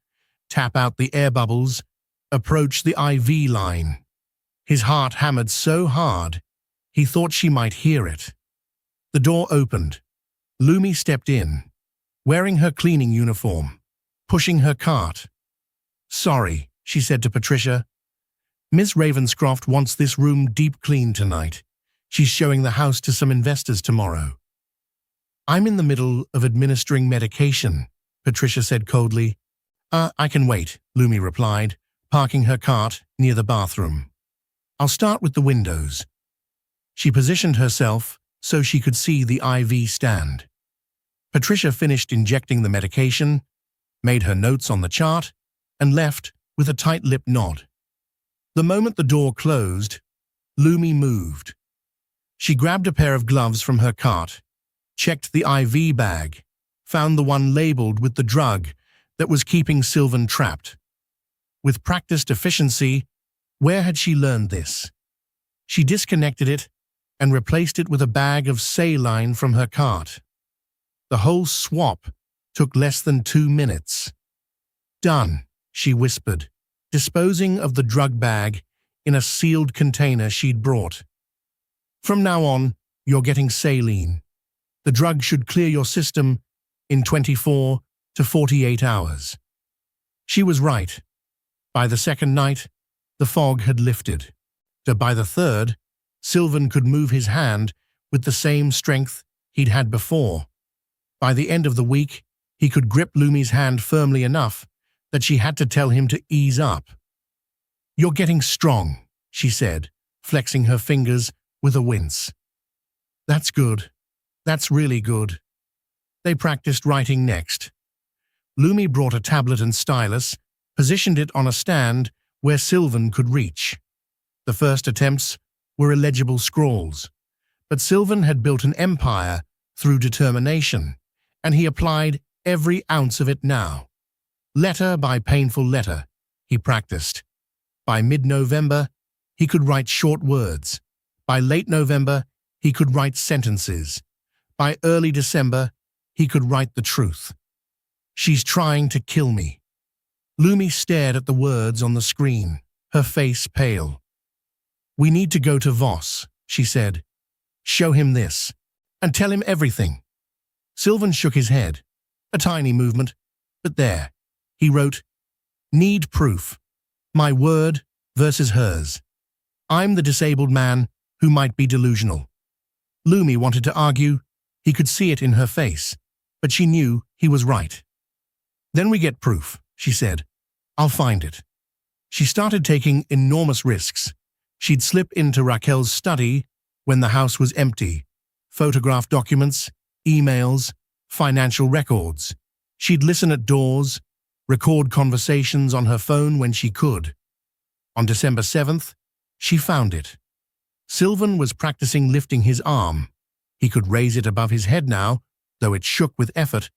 tap out the air bubbles, approach the IV line. His heart hammered so hard, he thought she might hear it. The door opened. Lumi stepped in, wearing her cleaning uniform, pushing her cart. "Sorry," she said to Patricia. "Miss Ravenscroft wants this room deep cleaned tonight. She's showing the house to some investors tomorrow." "I'm in the middle of administering medication," Patricia said coldly. I can wait," Lumi replied, parking her cart near the bathroom. "I'll start with the windows." She positioned herself so she could see the IV stand. Patricia finished injecting the medication, made her notes on the chart, and left with a tight-lipped nod. The moment the door closed, Lumi moved. She grabbed a pair of gloves from her cart, checked the IV bag, found the one labeled with the drug that was keeping Sylvan trapped. With practiced efficiency, where had she learned this? She disconnected it and replaced it with a bag of saline from her cart. The whole swap took less than 2 minutes. "Done," she whispered, disposing of the drug bag in a sealed container she'd brought. "From now on, you're getting saline. The drug should clear your system in 24 to 48 hours." She was right. By the second night, the fog had lifted. By the third, Sylvan could move his hand with the same strength he'd had before. By the end of the week, he could grip Lumi's hand firmly enough that she had to tell him to ease up. "You're getting strong," she said, flexing her fingers with a wince. "That's good. That's really good." They practiced writing next. Lumi brought a tablet and stylus, positioned it on a stand where Sylvan could reach. The first attempts were illegible scrawls, but Sylvan had built an empire through determination, and he applied every ounce of it now. Letter by painful letter, he practiced. By mid-November, he could write short words. By late November, he could write sentences. By early December, he could write the truth. "She's trying to kill me." Lumi stared at the words on the screen, her face pale. "We need to go to Voss," she said. "Show him this, and tell him everything." Sylvan shook his head, a tiny movement, but there. He wrote, "Need proof. My word versus hers. I'm the disabled man who might be delusional." Lumi wanted to argue. He could see it in her face, but she knew he was right. "Then we get proof," she said. "I'll find it." She started taking enormous risks. She'd slip into Raquel's study when the house was empty, photograph documents, emails, financial records. She'd listen at doors, record conversations on her phone when she could. On December 7th, she found it. Sylvan was practicing lifting his arm. He could raise it above his head now, though it shook with effort.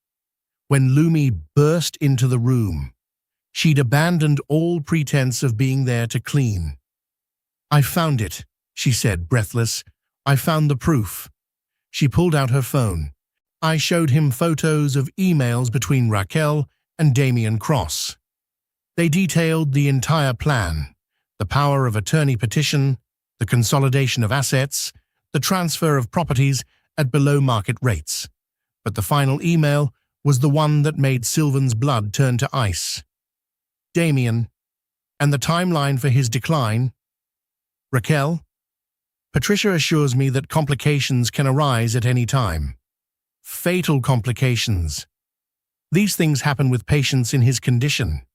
When Lumi burst into the room, she'd abandoned all pretense of being there to clean. "I found it," she said, breathless. "I found the proof." She pulled out her phone. "I showed him photos of emails between Raquel and Damien Cross. They detailed the entire plan, the power of attorney petition, the consolidation of assets, the transfer of properties at below-market rates. But the final email was the one that made Sylvan's blood turn to ice. Damien, and the timeline for his decline. Raquel, Patricia assures me that complications can arise at any time. Fatal complications. These things happen with patients in his condition.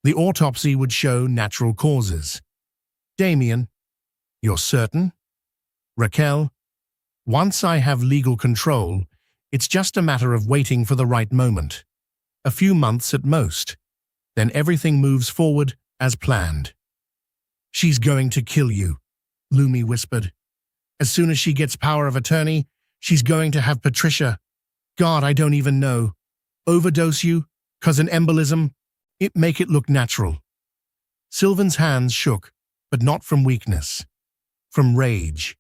The autopsy would show natural causes. Damien, you're certain? Raquel, once I have legal control, it's just a matter of waiting for the right moment. A few months at most. Then everything moves forward as planned. She's going to kill you, Lumi whispered. As soon as she gets power of attorney, she's going to have Patricia. God, I don't even know. Overdose you, cause an embolism, it make it look natural. Sylvan's hands shook, but not from weakness. From rage.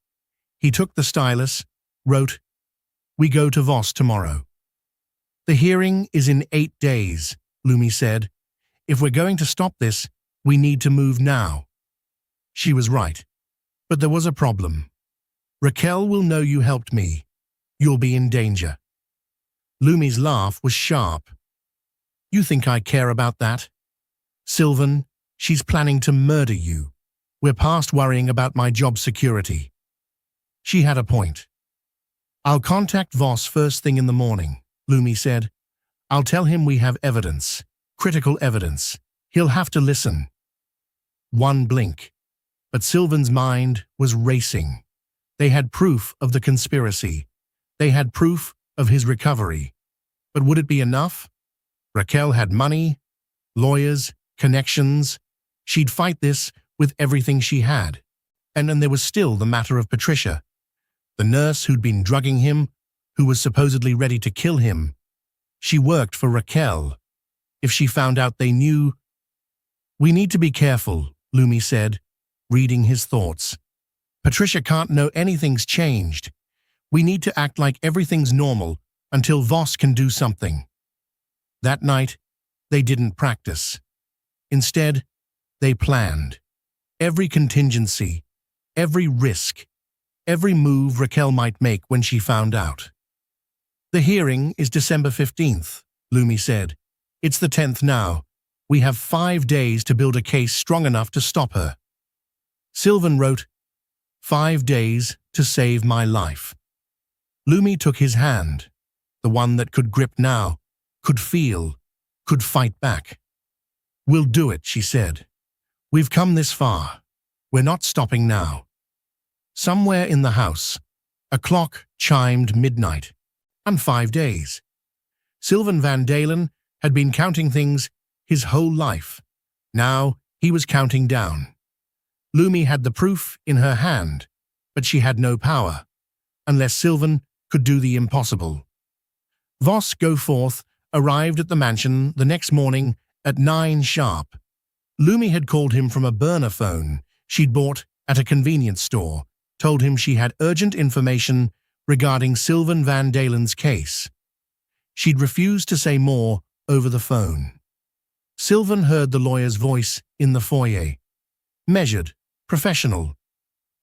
He took the stylus, wrote, "We go to Voss tomorrow." "The hearing is in 8 days, Lumi said. "If we're going to stop this, we need to move now." She was right. But there was a problem. Raquel will know you helped me. You'll be in danger. Lumi's laugh was sharp. You think I care about that? Sylvan, she's planning to murder you. We're past worrying about my job security. She had a point. I'll contact Voss first thing in the morning, Lumi said. I'll tell him we have evidence, critical evidence. He'll have to listen. One blink. But Sylvan's mind was racing. They had proof of the conspiracy. They had proof of his recovery. But would it be enough? Raquel had money, lawyers, connections. She'd fight this with everything she had. And then there was still the matter of Patricia, the nurse who'd been drugging him, who was supposedly ready to kill him. She worked for Raquel. If she found out they knew... "We need to be careful," Lumi said, reading his thoughts. "Patricia can't know anything's changed. We need to act like everything's normal until Voss can do something." That night, they didn't practice. Instead, they planned. Every contingency, every risk, every move Raquel might make when she found out. "The hearing is December 15th, Lumi said. "It's the 10th now. We have 5 days to build a case strong enough to stop her." Sylvan wrote, "5 days to save my life." Lumi took his hand, the one that could grip now, could feel, could fight back. "We'll do it," she said. "We've come this far. We're not stopping now." Somewhere in the house, a clock chimed midnight. And 5 days. Sylvan Van Dalen had been counting things his whole life. Now he was counting down. Lumi had the proof in her hand, but she had no power, unless Sylvan could do the impossible. Voss Goforth arrived at the mansion the next morning at 9 sharp. Lumi had called him from a burner phone she'd bought at a convenience store, told him she had urgent information regarding Sylvan Van Dalen's case. She'd refused to say more over the phone. Sylvan heard the lawyer's voice in the foyer, measured, professional,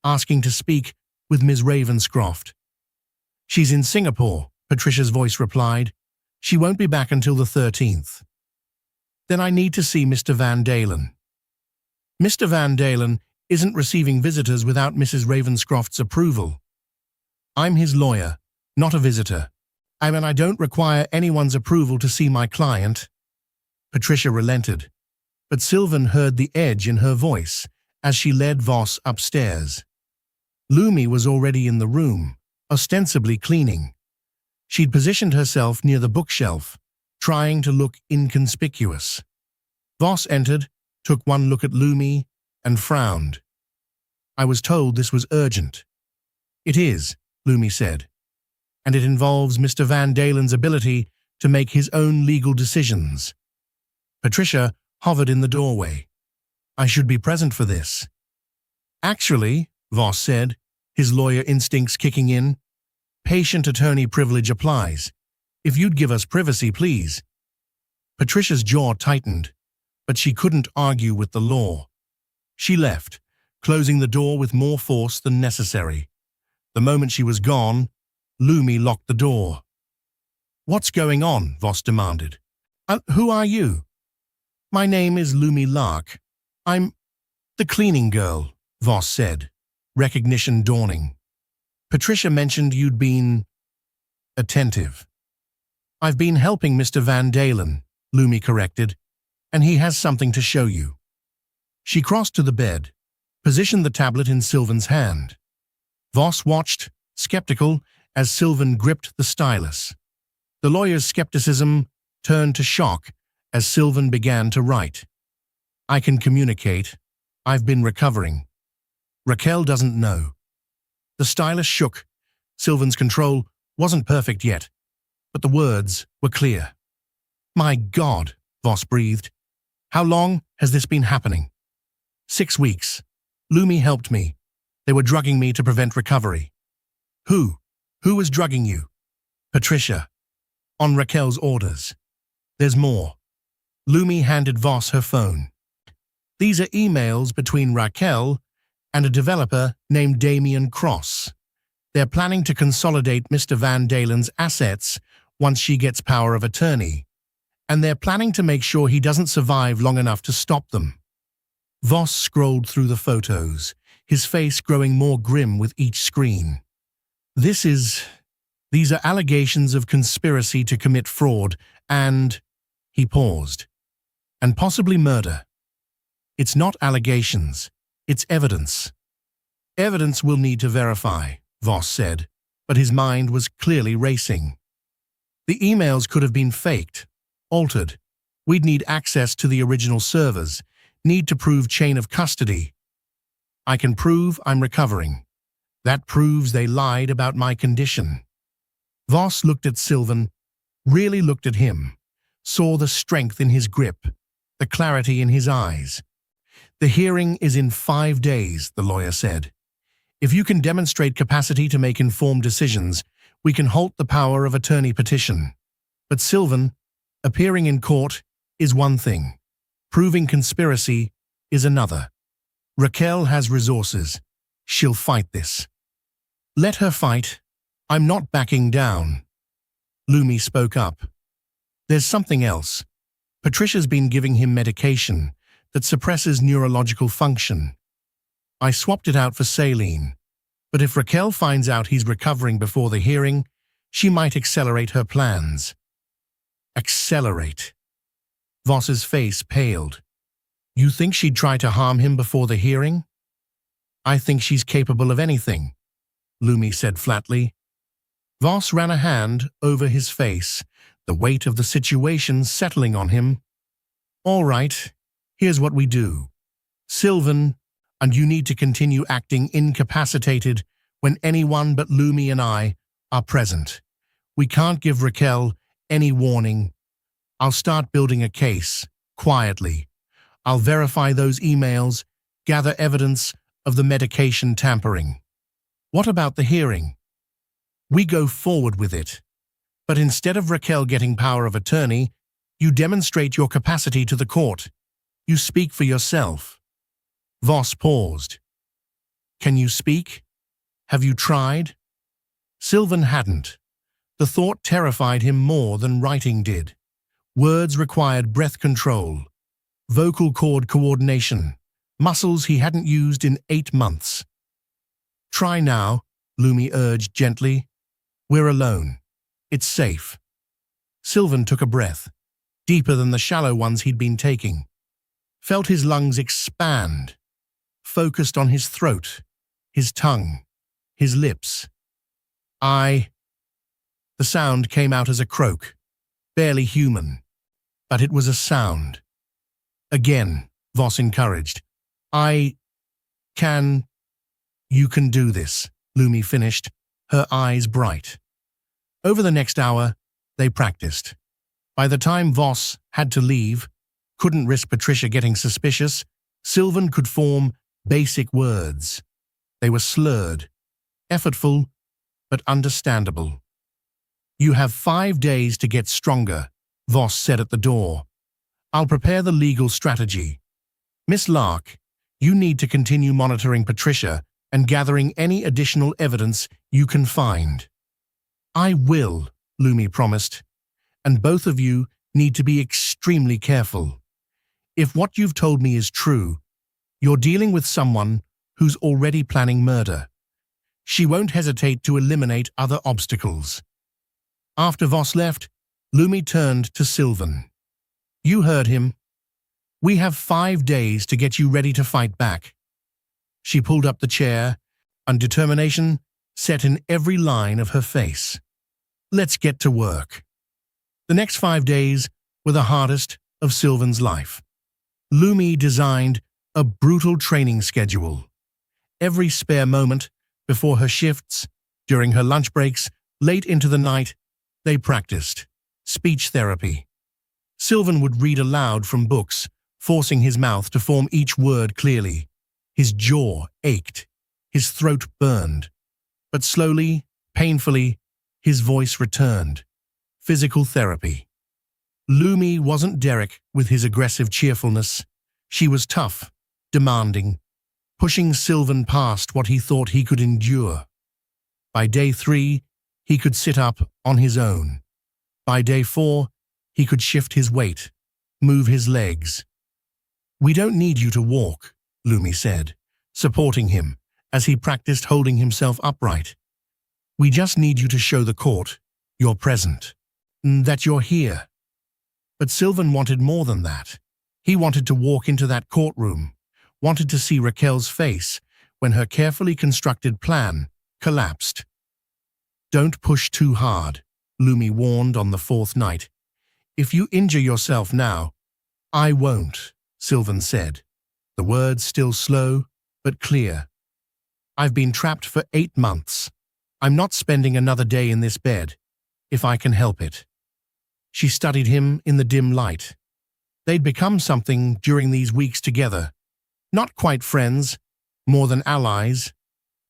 asking to speak with Ms. Ravenscroft. "She's in Singapore," Patricia's voice replied. "She won't be back until the 13th. "Then I need to see Mr. Van Dalen." "Mr. Van Dalen isn't receiving visitors without Mrs. Ravenscroft's approval. I'm his lawyer, not a visitor. I don't require anyone's approval to see my client." Patricia relented, but Sylvan heard the edge in her voice as she led Voss upstairs. Lumi was already in the room, ostensibly cleaning. She'd positioned herself near the bookshelf, trying to look inconspicuous. Voss entered, took one look at Lumi, and frowned. "I was told this was urgent." "It is," Lumi said, "and it involves Mr. Van Dalen's ability to make his own legal decisions." Patricia hovered in the doorway. "I should be present for this." "Actually," Voss said, his lawyer instincts kicking in, "patient attorney privilege applies. If you'd give us privacy, please." Patricia's jaw tightened, but she couldn't argue with the law. She left, closing the door with more force than necessary. The moment she was gone, Lumi locked the door. "What's going on?" Voss demanded. Who are you?" "My name is Lumi Lark. I'm the cleaning girl," Voss said, recognition dawning. "Patricia mentioned you'd been attentive." "I've been helping Mr. Van Dalen," Lumi corrected, "and he has something to show you." She crossed to the bed, positioned the tablet in Sylvan's hand. Voss watched, skeptical, as Sylvan gripped the stylus. The lawyer's skepticism turned to shock as Sylvan began to write. "I can communicate. I've been recovering. Raquel doesn't know." The stylus shook. Sylvan's control wasn't perfect yet, but the words were clear. "My God," Voss breathed. "How long has this been happening?" 6 weeks. Lumi helped me. They were drugging me to prevent recovery." "Who? Who was drugging you?" "Patricia. On Raquel's orders." "There's more." Lumi handed Voss her phone. "These are emails between Raquel and a developer named Damien Cross. They're planning to consolidate Mr. Van Dalen's assets once she gets power of attorney, and they're planning to make sure he doesn't survive long enough to stop them." Voss scrolled through the photos, his face growing more grim with each screen. These are allegations of conspiracy to commit fraud and," he paused, "and possibly murder. It's not allegations, it's evidence." "Evidence we'll need to verify," Voss said, but his mind was clearly racing. The emails could have been faked, altered, We'd need access to the original servers, need to prove chain of custody. I can prove I'm recovering. That proves they lied about my condition. Voss looked at Sylvan, really looked at him, saw the strength in his grip, the clarity in his eyes. The hearing is in 5 days, the lawyer said. If you can demonstrate capacity to make informed decisions, we can halt the power of attorney petition. But Sylvan, appearing in court is one thing. Proving conspiracy is another. Raquel has resources. She'll fight this. Let her fight. I'm not backing down. Lumi spoke up. There's something else. Patricia's been giving him medication that suppresses neurological function. I swapped it out for saline. But if Raquel finds out he's recovering before the hearing, she might accelerate her plans. Accelerate. Voss's face paled. You think she'd try to harm him before the hearing? I think she's capable of anything, Lumi said flatly. Voss ran a hand over his face, the weight of the situation settling on him. All right, here's what we do. Sylvan, and you need to continue acting incapacitated when anyone but Lumi and I are present. We can't give Raquel any warning. I'll start building a case, quietly. I'll verify those emails, gather evidence of the medication tampering. What about the hearing? We go forward with it. But instead of Raquel getting power of attorney, you demonstrate your capacity to the court. You speak for yourself. Voss paused. Can you speak? Have you tried? Sylvan hadn't. The thought terrified him more than writing did. Words required breath control, vocal cord coordination, muscles he hadn't used in 8 months. Try now, Lumi urged gently. We're alone. It's safe. Sylvan took a breath, deeper than the shallow ones he'd been taking. Felt his lungs expand, focused on his throat, his tongue, his lips. The sound came out as a croak, barely human, but it was a sound. Again, Voss encouraged. You can do this, Lumi finished, her eyes bright. Over the next hour, they practiced. By the time Voss had to leave, couldn't risk Patricia getting suspicious, Sylvan could form basic words. They were slurred, effortful, but understandable. You have 5 days to get stronger, Voss said at the door. I'll prepare the legal strategy. Miss Lark, you need to continue monitoring Patricia and gathering any additional evidence you can find. I will, Lumi promised, and both of you need to be extremely careful. If what you've told me is true, you're dealing with someone who's already planning murder. She won't hesitate to eliminate other obstacles. After Voss left, Lumi turned to Sylvan. You heard him. We have 5 days to get you ready to fight back. She pulled up the chair, and determination set in every line of her face. Let's get to work. The next 5 days were the hardest of Sylvan's life. Lumi designed a brutal training schedule. Every spare moment, before her shifts, during her lunch breaks, late into the night, they practiced speech therapy. Sylvan would read aloud from books, forcing his mouth to form each word clearly. His jaw ached, his throat burned. But slowly, painfully, his voice returned. Physical therapy. Lumi wasn't Derek with his aggressive cheerfulness. She was tough, demanding, pushing Sylvan past what he thought he could endure. By day 3, he could sit up on his own. By day 4, he could shift his weight, move his legs. We don't need you to walk, Lumi said, supporting him as he practiced holding himself upright. We just need you to show the court you're present, that you're here. But Sylvan wanted more than that. He wanted to walk into that courtroom, wanted to see Raquel's face when her carefully constructed plan collapsed. Don't push too hard, Lumi warned on the 4th night. If you injure yourself now, I won't, Sylvan said, the words still slow but clear. I've been trapped for 8 months. I'm not spending another day in this bed, if I can help it. She studied him in the dim light. They'd become something during these weeks together. Not quite friends, more than allies.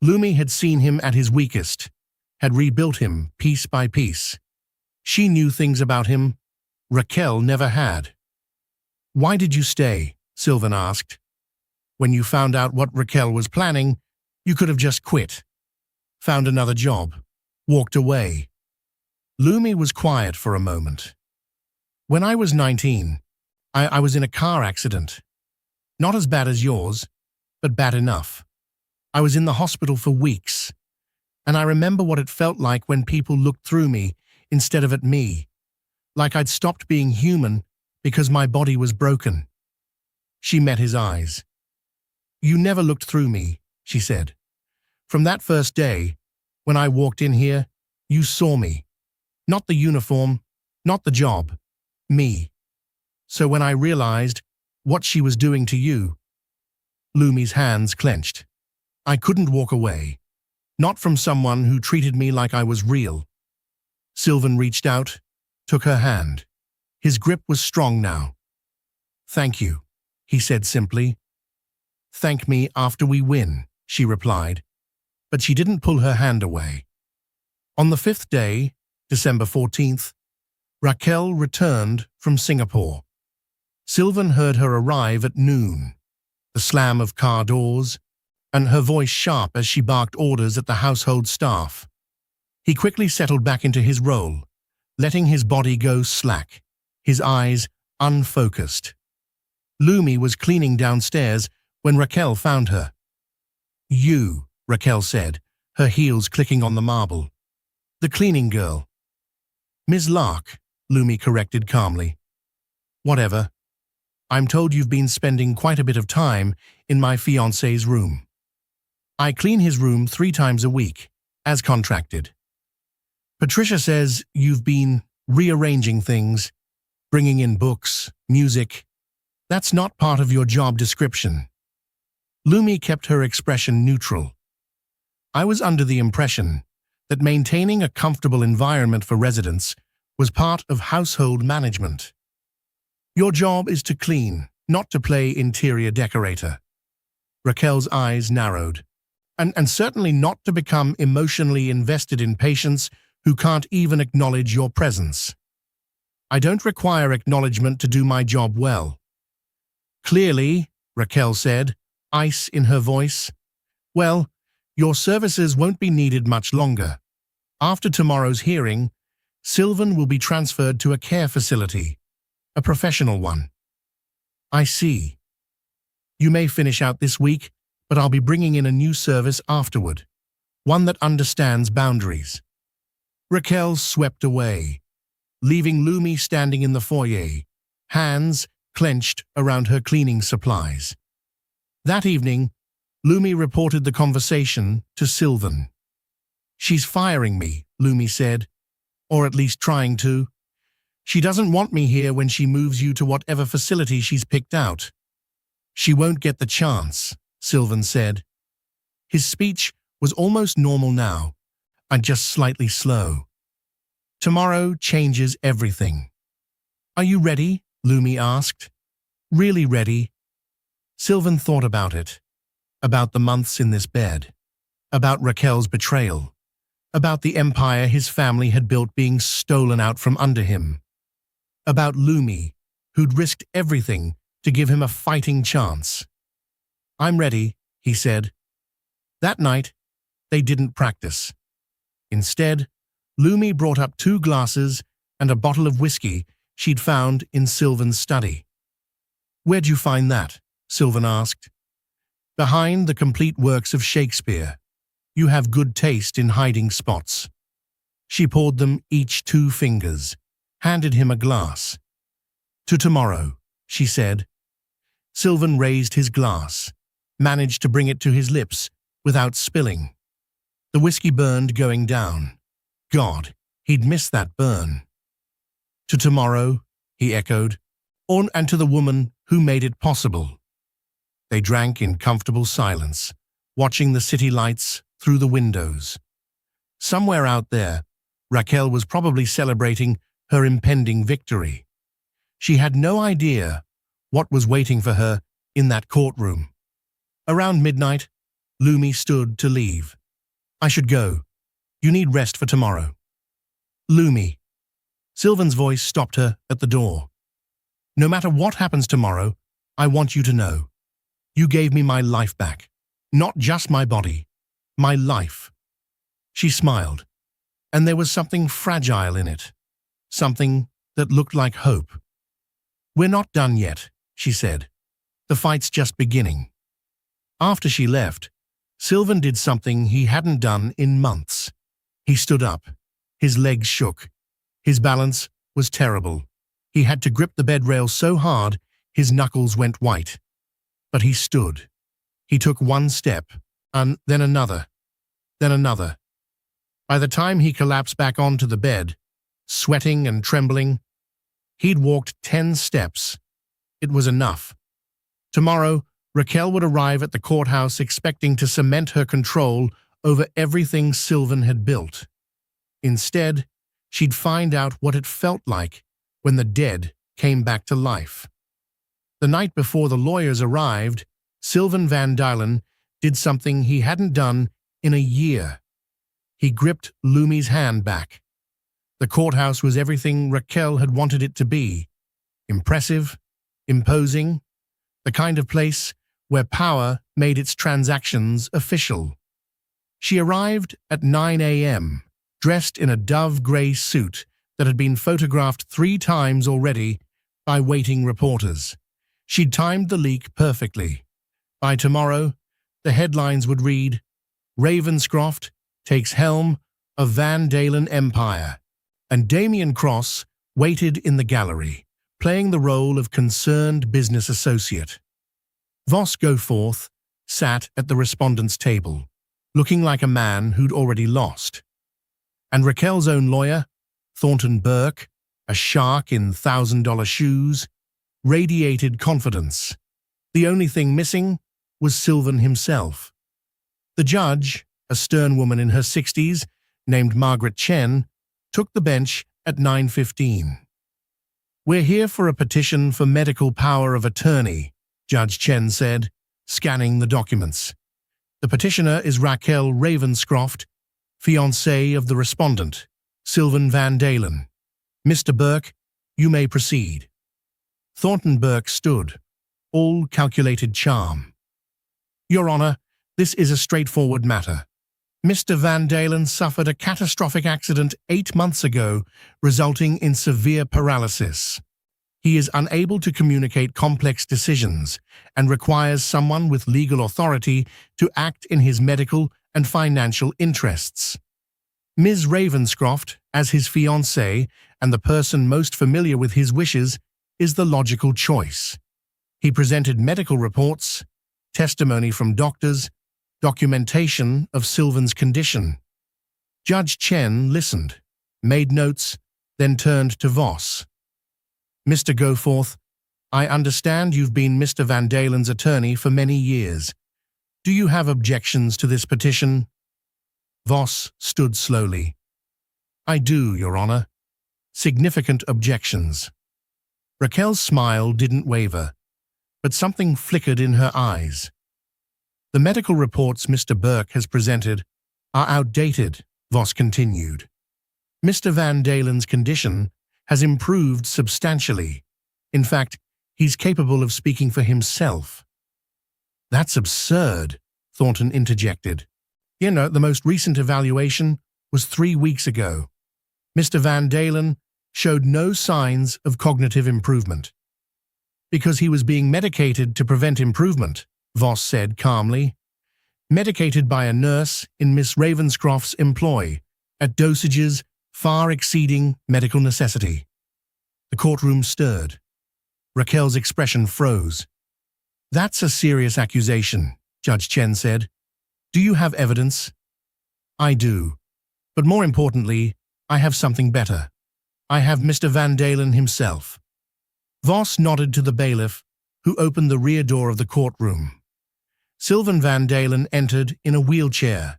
Lumi had seen him at his weakest, had rebuilt him piece by piece. She knew things about him Raquel never had. Why did you stay? Sylvan asked. When you found out what Raquel was planning, you could have just quit. Found another job. Walked away. Lumi was quiet for a moment. When I was 19, I was in a car accident. Not as bad as yours, but bad enough. I was in the hospital for weeks, and I remember what it felt like when people looked through me instead of at me, like I'd stopped being human because my body was broken. She met his eyes. You never looked through me, she said. From that first day, when I walked in here, you saw me. Not the uniform, not the job, me. So when I realized what she was doing to you, Lumi's hands clenched. I couldn't walk away. Not from someone who treated me like I was real. Sylvan reached out, took her hand. His grip was strong now. Thank you, he said simply. Thank me after we win, she replied. But she didn't pull her hand away. On the 5th day, December 14th, Raquel returned from Singapore. Sylvan heard her arrive at noon, the slam of car doors, and her voice sharp as she barked orders at the household staff. He quickly settled back into his role, letting his body go slack, his eyes unfocused. Lumi was cleaning downstairs when Raquel found her. You, Raquel said, her heels clicking on the marble. The cleaning girl. Ms. Lark, Lumi corrected calmly. Whatever. I'm told you've been spending quite a bit of time in my fiancé's room. I clean his room 3 times a week, as contracted. Patricia says you've been rearranging things, bringing in books, music. That's not part of your job description. Lumi kept her expression neutral. I was under the impression that maintaining a comfortable environment for residents was part of household management. Your job is to clean, not to play interior decorator. Raquel's eyes narrowed. And certainly not to become emotionally invested in patients who can't even acknowledge your presence. I don't require acknowledgement to do my job well. Clearly, Raquel said, ice in her voice. Well, your services won't be needed much longer. After tomorrow's hearing, Sylvan will be transferred to a care facility, a professional one. I see. You may finish out this week, but I'll be bringing in a new service afterward, one that understands boundaries. Raquel swept away, leaving Lumi standing in the foyer, hands clenched around her cleaning supplies. That evening, Lumi reported the conversation to Sylvan. She's firing me, Lumi said, or at least trying to. She doesn't want me here when she moves you to whatever facility she's picked out. She won't get the chance, Sylvan said. His speech was almost normal now, and just slightly slow. Tomorrow changes everything. Are you ready? Lumi asked. Really ready? Sylvan thought about it, about the months in this bed, about Raquel's betrayal, about the empire his family had built being stolen out from under him, about Lumi, who'd risked everything to give him a fighting chance. I'm ready, he said. That night, they didn't practice. Instead, Lumi brought up 2 glasses and a bottle of whiskey she'd found in Sylvan's study. Where'd you find that? Sylvan asked. Behind the complete works of Shakespeare. You have good taste in hiding spots. She poured them each 2 fingers, handed him a glass. To tomorrow, she said. Sylvan raised his glass, managed to bring it to his lips without spilling. The whiskey burned going down. God, he'd missed that burn. To tomorrow, he echoed, and to the woman who made it possible. They drank in comfortable silence, watching the city lights through the windows. Somewhere out there, Raquel was probably celebrating her impending victory. She had no idea what was waiting for her in that courtroom. Around midnight, Lumi stood to leave. "I should go. You need rest for tomorrow." "Lumi." Sylvan's voice stopped her at the door. "No matter what happens tomorrow, I want you to know. You gave me my life back. Not just my body, my life." She smiled, and there was something fragile in it. Something that looked like hope. "We're not done yet," she said. "The fight's just beginning." After she left, Sylvan did something he hadn't done in months. He stood up. His legs shook. His balance was terrible. He had to grip the bed rail so hard his knuckles went white. But he stood. He took one step, and then another, then another. By the time he collapsed back onto the bed, sweating and trembling, he'd walked 10 steps. It was enough. Tomorrow, Raquel would arrive at the courthouse expecting to cement her control over everything Sylvan had built. Instead, she'd find out what it felt like when the dead came back to life. The night before the lawyers arrived, Sylvan Van Dylen did something he hadn't done in a year. He gripped Lumi's hand back. The courthouse was everything Raquel had wanted it to be. Impressive, imposing, the kind of place where power made its transactions official. She arrived at 9 a.m., dressed in a dove-gray suit that had been photographed 3 times already by waiting reporters. She'd timed the leak perfectly. By tomorrow, the headlines would read, "Ravenscroft takes helm of Van Dylen Empire," and Damien Cross waited in the gallery, playing the role of concerned business associate. Voss Goforth sat at the respondent's table, looking like a man who'd already lost. And Raquel's own lawyer, Thornton Burke, a shark in $1,000 shoes, radiated confidence. The only thing missing was Sylvan himself. The judge, a stern woman in her 60s, named Margaret Chen, took the bench at 9:15. "We're here for a petition for medical power of attorney," Judge Chen said, scanning the documents. "The petitioner is Raquel Ravenscroft, fiancé of the respondent, Sylvan Van Dylen. Mr. Burke, you may proceed." Thornton Burke stood, all calculated charm. "Your Honor, this is a straightforward matter. Mr. Van Dylen suffered a catastrophic accident 8 months ago, resulting in severe paralysis. He is unable to communicate complex decisions and requires someone with legal authority to act in his medical and financial interests. Ms. Ravenscroft, as his fiancée and the person most familiar with his wishes, is the logical choice." He presented medical reports, testimony from doctors, documentation of Sylvan's condition. Judge Chen listened, made notes, then turned to Voss. "Mr. Goforth, I understand you've been Mr. Van Dylen's attorney for many years. Do you have objections to this petition?" Voss stood slowly. "I do, Your Honor. Significant objections." Raquel's smile didn't waver, but something flickered in her eyes. "The medical reports Mr. Burke has presented are outdated," Voss continued. "Mr. Van Dylen's condition has improved substantially. In fact, he's capable of speaking for himself." "That's absurd," Thornton interjected. "You know, the most recent evaluation was 3 weeks ago. Mr. Van Dylen showed no signs of cognitive improvement." "Because he was being medicated to prevent improvement," Voss said calmly. "Medicated by a nurse in Miss Ravenscroft's employ, at dosages far exceeding medical necessity." The courtroom stirred. Raquel's expression froze. "That's a serious accusation," Judge Chen said. "Do you have evidence?" "I do. But more importantly, I have something better. I have Mr. Van Dylen himself. Voss nodded to the bailiff, who opened the rear door of the courtroom. Sylvan Van Dalen entered in a wheelchair,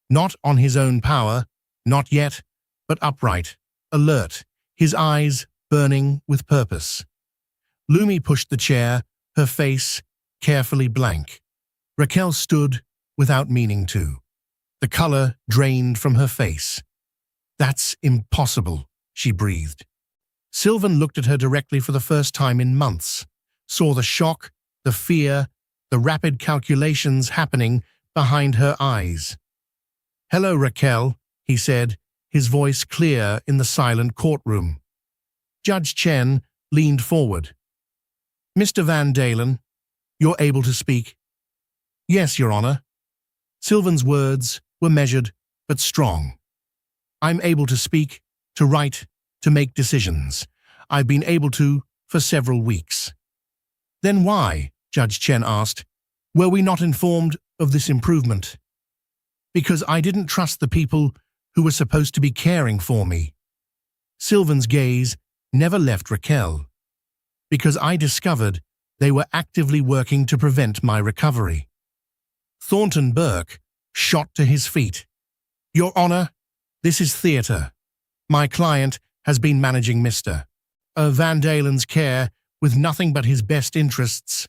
not on his own power, not yet, but upright, alert, his eyes burning with purpose. Lumi pushed the chair, her face carefully blank. Raquel stood without meaning to. The color drained from her face. "That's impossible," she breathed. Sylvan looked at her directly for the first time in months, saw the shock, the fear, the rapid calculations happening behind her eyes. "Hello, Raquel," he said, his voice clear in the silent courtroom. Judge Chen leaned forward. "Mr. Van Dalen, you're able to speak?" "Yes, Your Honor." Sylvan's words were measured but strong. "I'm able to speak, to write, to make decisions. I've been able to for several weeks." "Then why," Judge Chen asked, "were we not informed of this improvement?" "Because I didn't trust the people who were supposed to be caring for me." Sylvan's gaze never left Raquel. "Because I discovered they were actively working to prevent my recovery." Thornton Burke shot to his feet. "Your Honor, this is theater. My client has been managing Mr. Van Dalen's care with nothing but his best interests."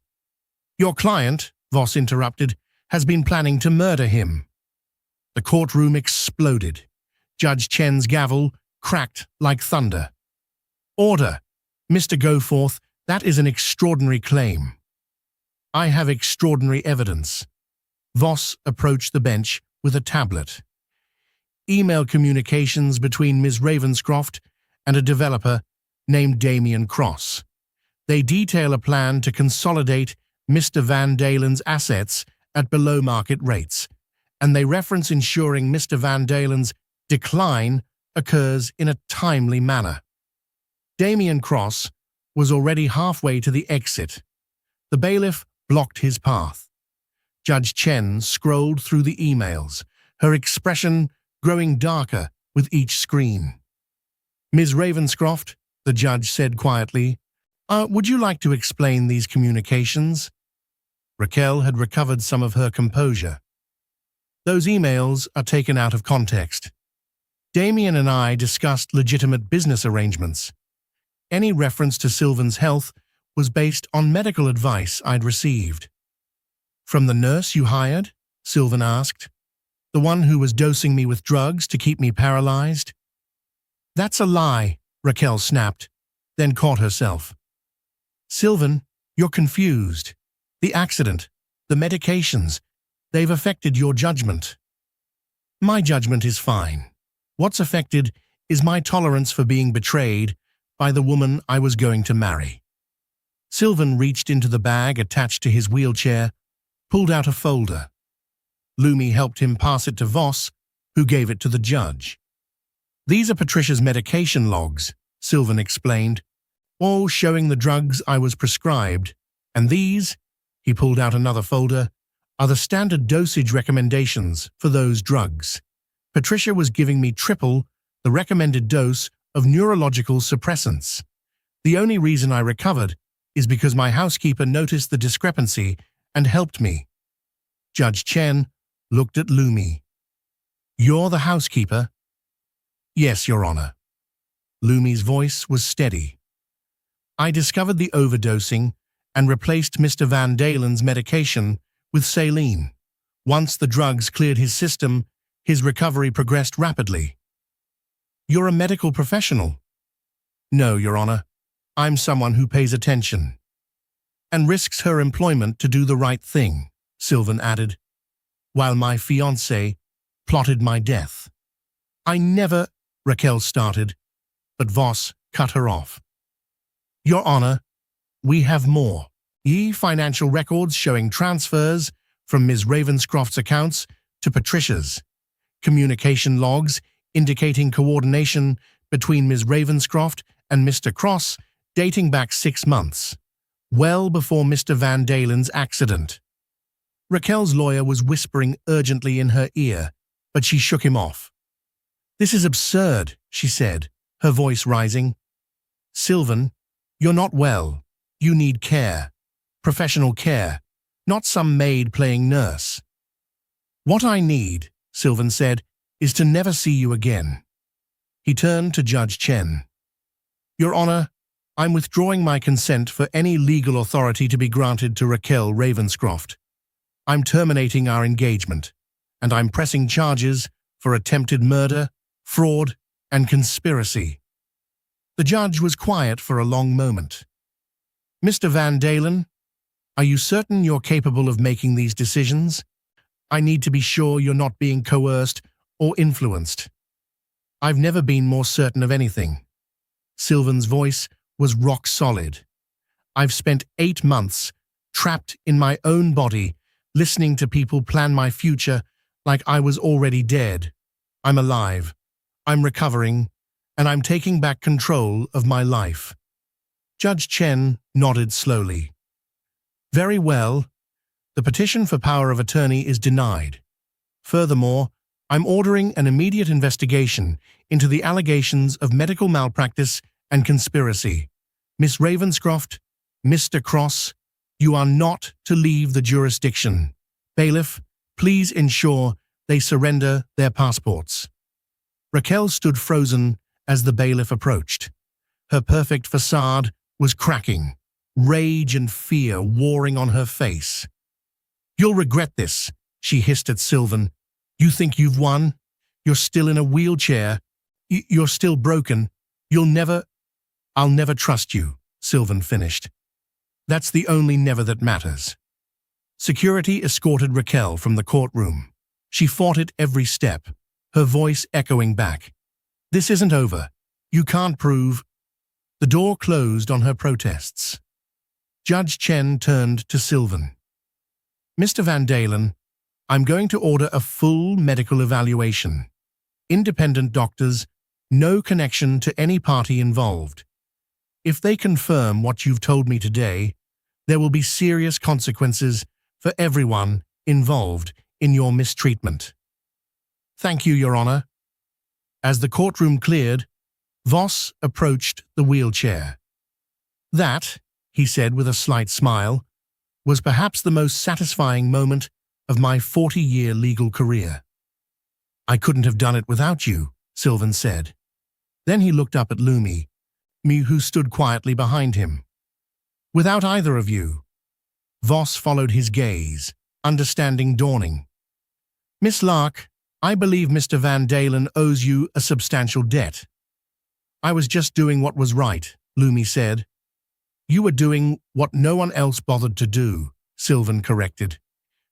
"Your client," Voss interrupted, "has been planning to murder him." The courtroom exploded. Judge Chen's gavel cracked like thunder. "Order. Mr. Goforth, that is an extraordinary claim." "I have extraordinary evidence." Voss approached the bench with a tablet. "Email communications between Ms. Ravenscroft and a developer named Damian Cross. They detail a plan to consolidate Mr. Van Dalen's assets at below-market rates, and they reference ensuring Mr. Van Dalen's decline occurs in a timely manner." Damian Cross was already halfway to the exit. The bailiff blocked his path. Judge Chen scrolled through the emails, her expression growing darker with each screen. "Ms. Ravenscroft," the judge said quietly, "would you like to explain these communications?" Raquel had recovered some of her composure. "Those emails are taken out of context. Damien and I discussed legitimate business arrangements. Any reference to Sylvan's health was based on medical advice I'd received." "From the nurse you hired?" Sylvan asked. "The one who was dosing me with drugs to keep me paralyzed?" "That's a lie," Raquel snapped, then caught herself. "Sylvan, you're confused. The accident, the medications, they've affected your judgment." "My judgment is fine. What's affected is my tolerance for being betrayed by the woman I was going to marry." Sylvan reached into the bag attached to his wheelchair, pulled out a folder. Lumi helped him pass it to Voss, who gave it to the judge. "These are Patricia's medication logs," Sylvan explained, "all showing the drugs I was prescribed, and these," he pulled out another folder, "are the standard dosage recommendations for those drugs. Patricia was giving me triple the recommended dose of neurological suppressants. The only reason I recovered is because my housekeeper noticed the discrepancy and helped me." Judge Chen looked at Lumi. "You're the housekeeper?" "Yes, Your Honor." Lumi's voice was steady. "I discovered the overdosing and replaced Mr. Van Dalen's medication with saline. Once the drugs cleared his system, his recovery progressed rapidly." "You're a medical professional?" "No, Your Honor. I'm someone who pays attention." "And risks her employment to do the right thing," Sylvan added, "while my fiancé plotted my death." "I never," Raquel started, but Voss cut her off. "Your Honor, we have more. Financial records showing transfers from Ms. Ravenscroft's accounts to Patricia's. Communication logs indicating coordination between Ms. Ravenscroft and Mr. Cross dating back 6 months, well before Mr. Van Dalen's accident." Raquel's lawyer was whispering urgently in her ear, but she shook him off. "This is absurd," she said, her voice rising. "Sylvan, You're not well. You need care. Professional care, not some maid playing nurse. What I need, Sylvan said, is to never see you again. He turned to Judge Chen. Your Honor, I'm withdrawing my consent for any legal authority to be granted to Raquel Ravenscroft. I'm terminating our engagement, and I'm pressing charges for attempted murder, fraud, and conspiracy. The judge was quiet for a long moment. Mr. Van Dalen, are you certain you're capable of making these decisions? I need to be sure you're not being coerced or influenced. I've never been more certain of anything. Sylvan's voice was rock solid. I've spent 8 months trapped in my own body, listening to people plan my future like I was already dead. I'm alive. I'm recovering, and I'm taking back control of my life. Judge Chen nodded slowly. Very well. The petition for power of attorney is denied. Furthermore, I'm ordering an immediate investigation into the allegations of medical malpractice and conspiracy. Miss Ravenscroft, Mr. Cross, you are not to leave the jurisdiction. Bailiff, please ensure they surrender their passports. Raquel stood frozen as the bailiff approached. Her perfect facade was cracking, rage and fear warring on her face. You'll regret this, she hissed at Sylvan. You think you've won? You're still in a wheelchair. You're still broken. I'll never trust you, Sylvan finished. That's the only never that matters. Security escorted Raquel from the courtroom. She fought it every step, her voice echoing back. This isn't over. You can't prove. The door closed on her protests. Judge Chen turned to Sylvan. Mr. Van Dalen, I'm going to order a full medical evaluation. Independent doctors, no connection to any party involved. If they confirm what you've told me today, there will be serious consequences for everyone involved in your mistreatment. Thank you, Your Honor. As the courtroom cleared, Voss approached the wheelchair. That, he said with a slight smile, was perhaps the most satisfying moment of my 40-year legal career. I couldn't have done it without you, Sylvan said. Then he looked up at Lumi, who stood quietly behind him. Without either of you. Voss followed his gaze, understanding dawning. Miss Lark, I believe Mr. Van Dalen owes you a substantial debt. I was just doing what was right, Lumi said. You were doing what no one else bothered to do, Sylvan corrected.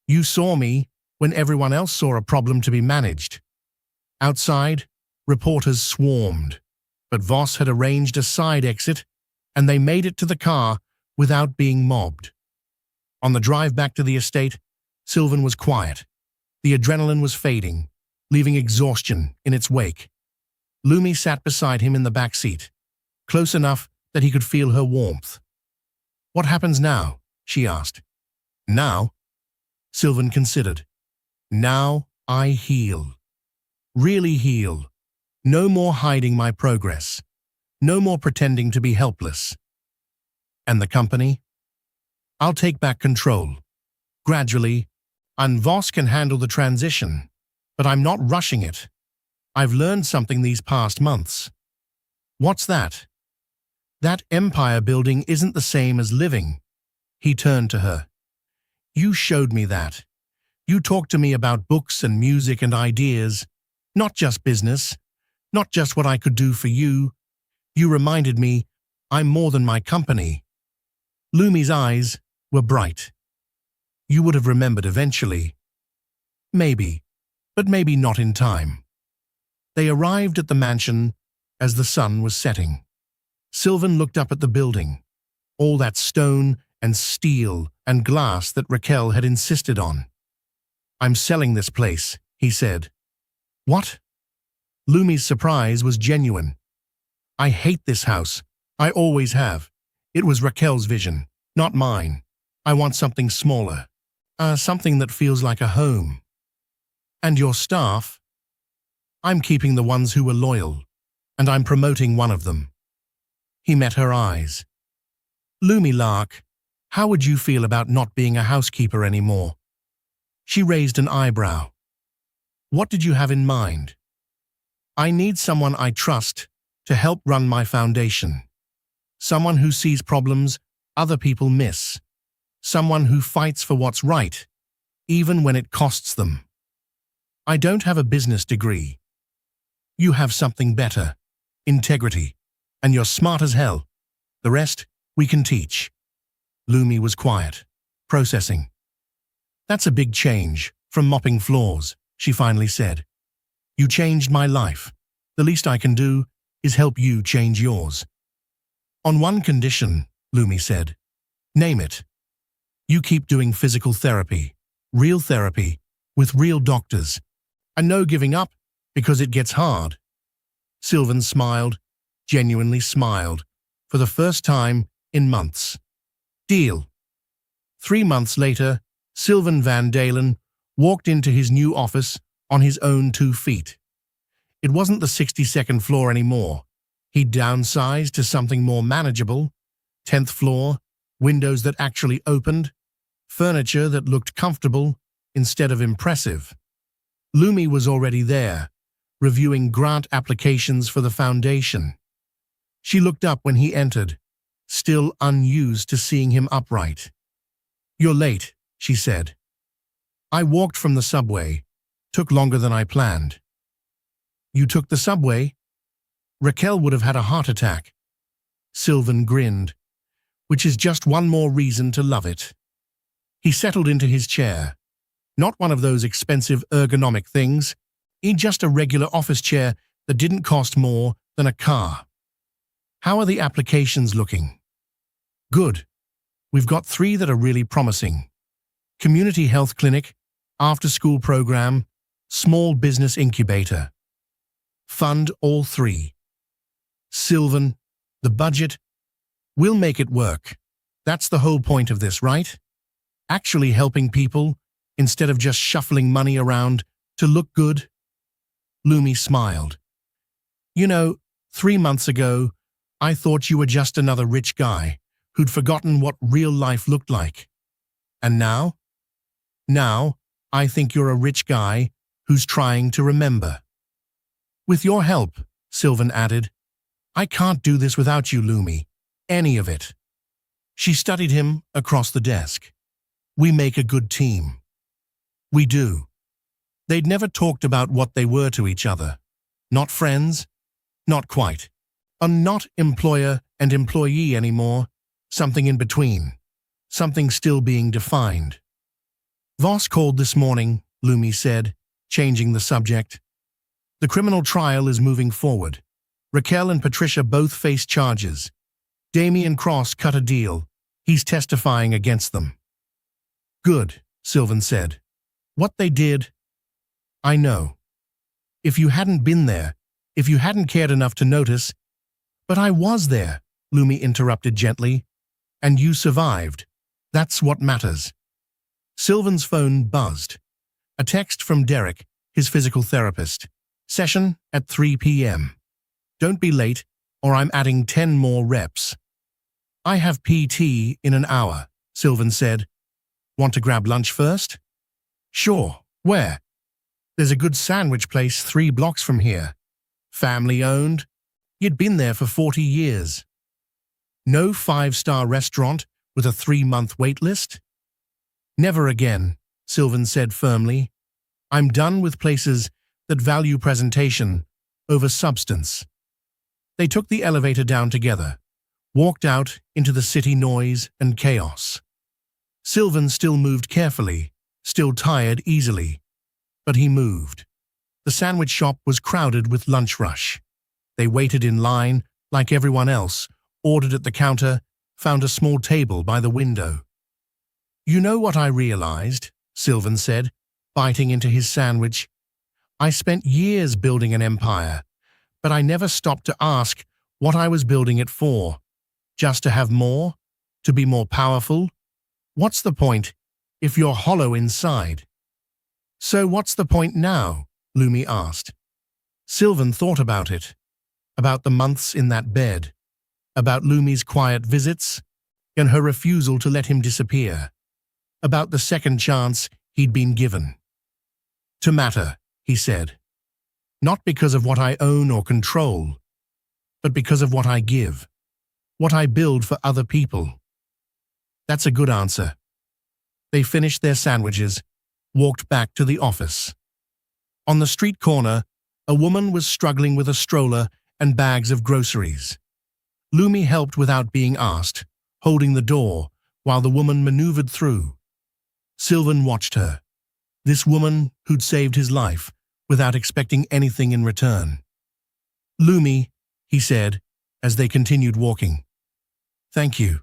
You saw me when everyone else saw a problem to be managed. Outside, reporters swarmed, but Voss had arranged a side exit, and they made it to the car without being mobbed. On the drive back to the estate, Sylvan was quiet. The adrenaline was fading, leaving exhaustion in its wake. Lumi sat beside him in the back seat, close enough that he could feel her warmth. What happens now? She asked. Now? Sylvan considered. Now I heal. Really heal. No more hiding my progress. No more pretending to be helpless. And the company? I'll take back control. Gradually, and Voss can handle the transition. But I'm not rushing it. I've learned something these past months. What's that? That empire building isn't the same as living. He turned to her. You showed me that. You talked to me about books and music and ideas, not just business, not just what I could do for you. You reminded me I'm more than my company. Lumi's eyes were bright. You would have remembered eventually. Maybe, but maybe not in time. They arrived at the mansion as the sun was setting. Sylvan looked up at the building, all that stone and steel and glass that Raquel had insisted on. I'm selling this place, he said. What? Lumi's surprise was genuine. I hate this house. I always have. It was Raquel's vision, not mine. I want something smaller. Something that feels like a home. And your staff? I'm keeping the ones who were loyal, and I'm promoting one of them. He met her eyes. Lumi Lark, how would you feel about not being a housekeeper anymore? She raised an eyebrow. What did you have in mind? I need someone I trust to help run my foundation. Someone who sees problems other people miss. Someone who fights for what's right, even when it costs them. I don't have a business degree. You have something better, integrity, and you're smart as hell. The rest, we can teach. Lumi was quiet, processing. That's a big change from mopping floors, she finally said. You changed my life. The least I can do is help you change yours. On one condition, Lumi said. Name it. You keep doing physical therapy, with real doctors, and no giving up because it gets hard. Sylvan smiled, genuinely smiled, for the first time in months. Deal. 3 months later, Sylvan Van Dalen walked into his new office on his own 2 feet. It wasn't the 62nd floor anymore. He'd downsized to something more manageable. 10th floor, windows that actually opened, furniture that looked comfortable instead of impressive. Lumi was already there, reviewing grant applications for the foundation. She looked up when he entered, still unused to seeing him upright. You're late, she said. I walked from the subway. Took longer than I planned. You took the subway? Raquel would have had a heart attack. Sylvan grinned, which is just one more reason to love it. He settled into his chair. Not one of those expensive ergonomic things, just a regular office chair that didn't cost more than a car. How are the applications looking? Good. We've got 3 that are really promising. Community health clinic, after-school program, small business incubator. Fund all 3. Sylvan, the budget? We'll make it work. That's the whole point of this, right? Actually helping people instead of just shuffling money around to look good? Lumi smiled. You know, 3 months ago, I thought you were just another rich guy who'd forgotten what real life looked like. And now? Now, I think you're a rich guy who's trying to remember. With your help, Sylvan added. I can't do this without you, Lumi. Any of it. She studied him across the desk. We make a good team. We do. They'd never talked about what they were to each other. Not friends? Not quite. Not employer and employee anymore. Something in between. Something still being defined. Voss called this morning, Lumi said, changing the subject. The criminal trial is moving forward. Raquel and Patricia both face charges. Damian Cross cut a deal. He's testifying against them. Good, Sylvan said. What they did, I know. If you hadn't been there, if you hadn't cared enough to notice, but I was there, Lumi interrupted gently. And you survived. That's what matters. Sylvan's phone buzzed. A text from Derek, his physical therapist. Session at 3 p.m. Don't be late, or I'm adding 10 more reps. I have PT in an hour, Sylvan said. Want to grab lunch first? Sure. Where? There's a good sandwich place 3 blocks from here. Family owned. You'd been there for 40 years. No 5-star restaurant with a 3-month wait list? Never again, Sylvan said firmly. I'm done with places that value presentation over substance. They took the elevator down together, walked out into the city noise and chaos. Sylvan still moved carefully, still tired easily, but he moved. The sandwich shop was crowded with lunch rush. They waited in line like everyone else, ordered at the counter, found a small table by the window. You know what I realized, Sylvan said, biting into his sandwich. I spent years building an empire, but I never stopped to ask what I was building it for. Just to have more? To be more powerful? What's the point if you're hollow inside? So what's the point now? Lumi asked. Sylvan thought about it, about the months in that bed, about Lumi's quiet visits. and her refusal to let him disappear, about the second chance he'd been given. To matter, he said, not because of what I own or control, but because of what I give, what I build for other people. That's a good answer. They finished their sandwiches, walked back to the office. On the street corner, a woman was struggling with a stroller and bags of groceries. Lumi helped without being asked, holding the door while the woman maneuvered through. Sylvan watched her, this woman who'd saved his life without expecting anything in return. Lumi, he said, as they continued walking. Thank you.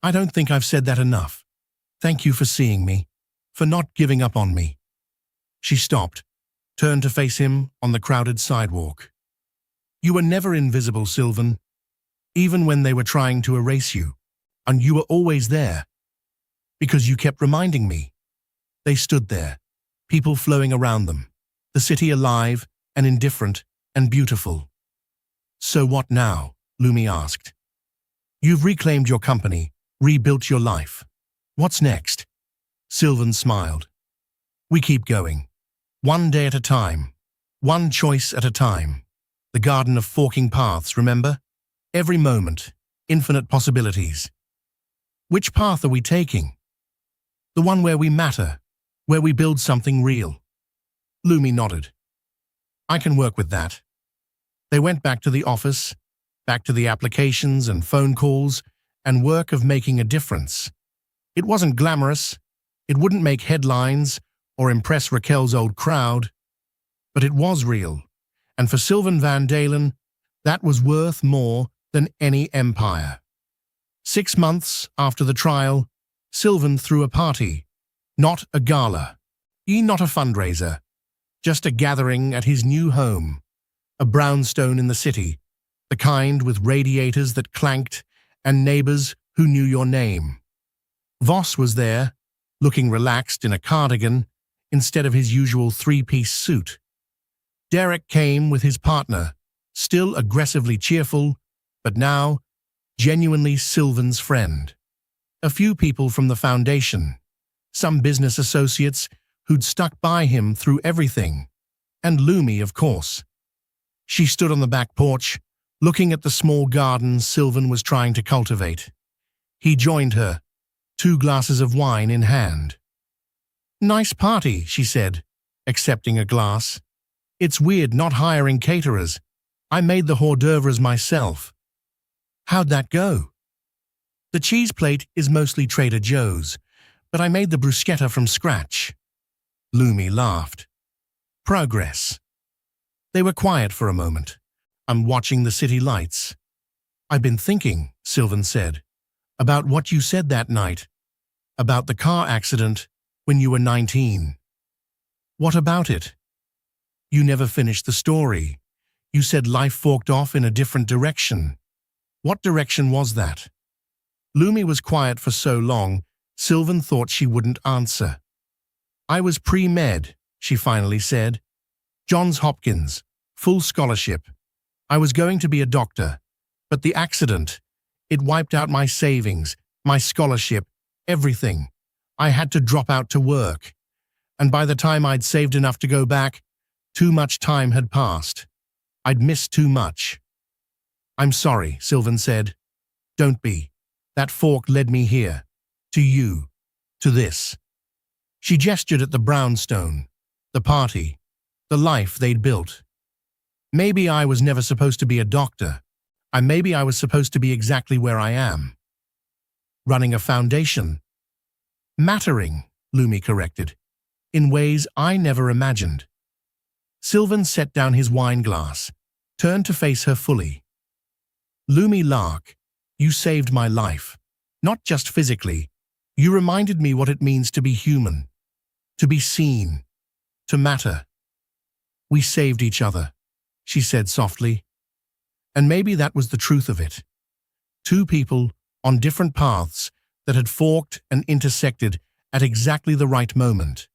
I don't think I've said that enough. Thank you for seeing me, for not giving up on me. She stopped, turned to face him on the crowded sidewalk. You were never invisible, Sylvan, even when they were trying to erase you, and you were always there, because you kept reminding me. They stood there, people flowing around them, the city alive and indifferent and beautiful. So what now? Lumi asked. You've reclaimed your company, rebuilt your life. What's next? Sylvan smiled. We keep going. One day at a time. One choice at a time. The garden of forking paths, remember? Every moment, infinite possibilities. Which path are we taking? The one where we matter, where we build something real. Lumi nodded. I can work with that. They went back to the office, back to the applications and phone calls and work of making a difference. It wasn't glamorous, it wouldn't make headlines or impress Raquel's old crowd, but it was real, and for Sylvan Van Dalen, that was worth more than any empire. 6 months after the trial, Sylvan threw a party, not a gala, not a fundraiser, just a gathering at his new home, a brownstone in the city, the kind with radiators that clanked and neighbors who knew your name. Voss was there, looking relaxed in a cardigan instead of his usual 3-piece suit. Derek came with his partner, still aggressively cheerful, but now genuinely Sylvan's friend. A few people from the foundation, some business associates who'd stuck by him through everything, and Lumi, of course. She stood on the back porch, looking at the small garden Sylvan was trying to cultivate. He joined her, 2 glasses of wine in hand. Nice party, she said, accepting a glass. It's weird not hiring caterers. I made the hors d'oeuvres myself. How'd that go? The cheese plate is mostly Trader Joe's, but I made the bruschetta from scratch. Lumi laughed. Progress. They were quiet for a moment. I'm watching the city lights. I've been thinking, Sylvan said, about what you said that night, about the car accident when you were 19. What about it? You never finished the story. You said life forked off in a different direction. What direction was that? Lumi was quiet for so long, Sylvan thought she wouldn't answer. I was pre-med, she finally said. Johns Hopkins, full scholarship. I was going to be a doctor, but the accident, it wiped out my savings, my scholarship, everything. I had to drop out to work. And by the time I'd saved enough to go back, too much time had passed. I'd missed too much. I'm sorry, Sylvan said. Don't be. That fork led me here. To you. To this. She gestured at the brownstone, the party, the life they'd built. Maybe I was never supposed to be a doctor, and maybe I was supposed to be exactly where I am. Running a foundation. Mattering, Lumi corrected, in ways I never imagined. Sylvan set down his wine glass, turned to face her fully. Lumi Lark, you saved my life, not just physically. You reminded me what it means to be human, to be seen, to matter. We saved each other, she said softly. And maybe that was the truth of it. 2 people on different paths that had forked and intersected at exactly the right moment.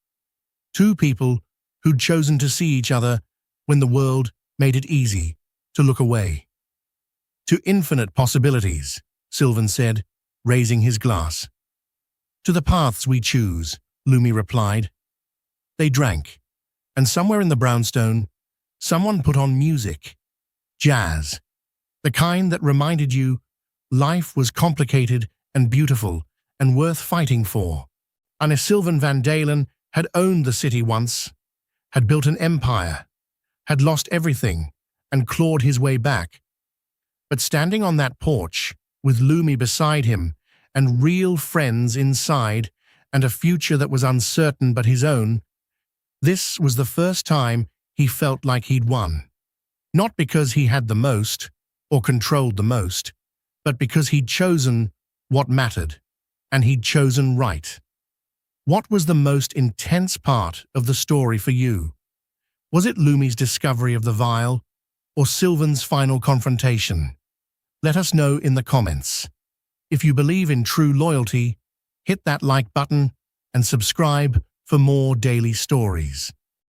2 people who'd chosen to see each other when the world made it easy to look away. To infinite possibilities, Sylvan said. raising his glass. To the paths we choose, Lumi replied. They drank, and somewhere in the brownstone, someone put on music. Jazz. The kind that reminded you life was complicated and beautiful and worth fighting for. Anne Sylvan Van Dalen had owned the city once, had built an empire, had lost everything and clawed his way back. But standing on that porch, with Lumi beside him and real friends inside and a future that was uncertain but his own, this was the first time he felt like he'd won. Not because he had the most or controlled the most, but because he'd chosen what mattered, and he'd chosen right. What was the most intense part of the story for you? Was it Lumi's discovery of the vial, or Sylvan's final confrontation? Let us know in the comments. If you believe in true loyalty, hit that like button and subscribe for more daily stories.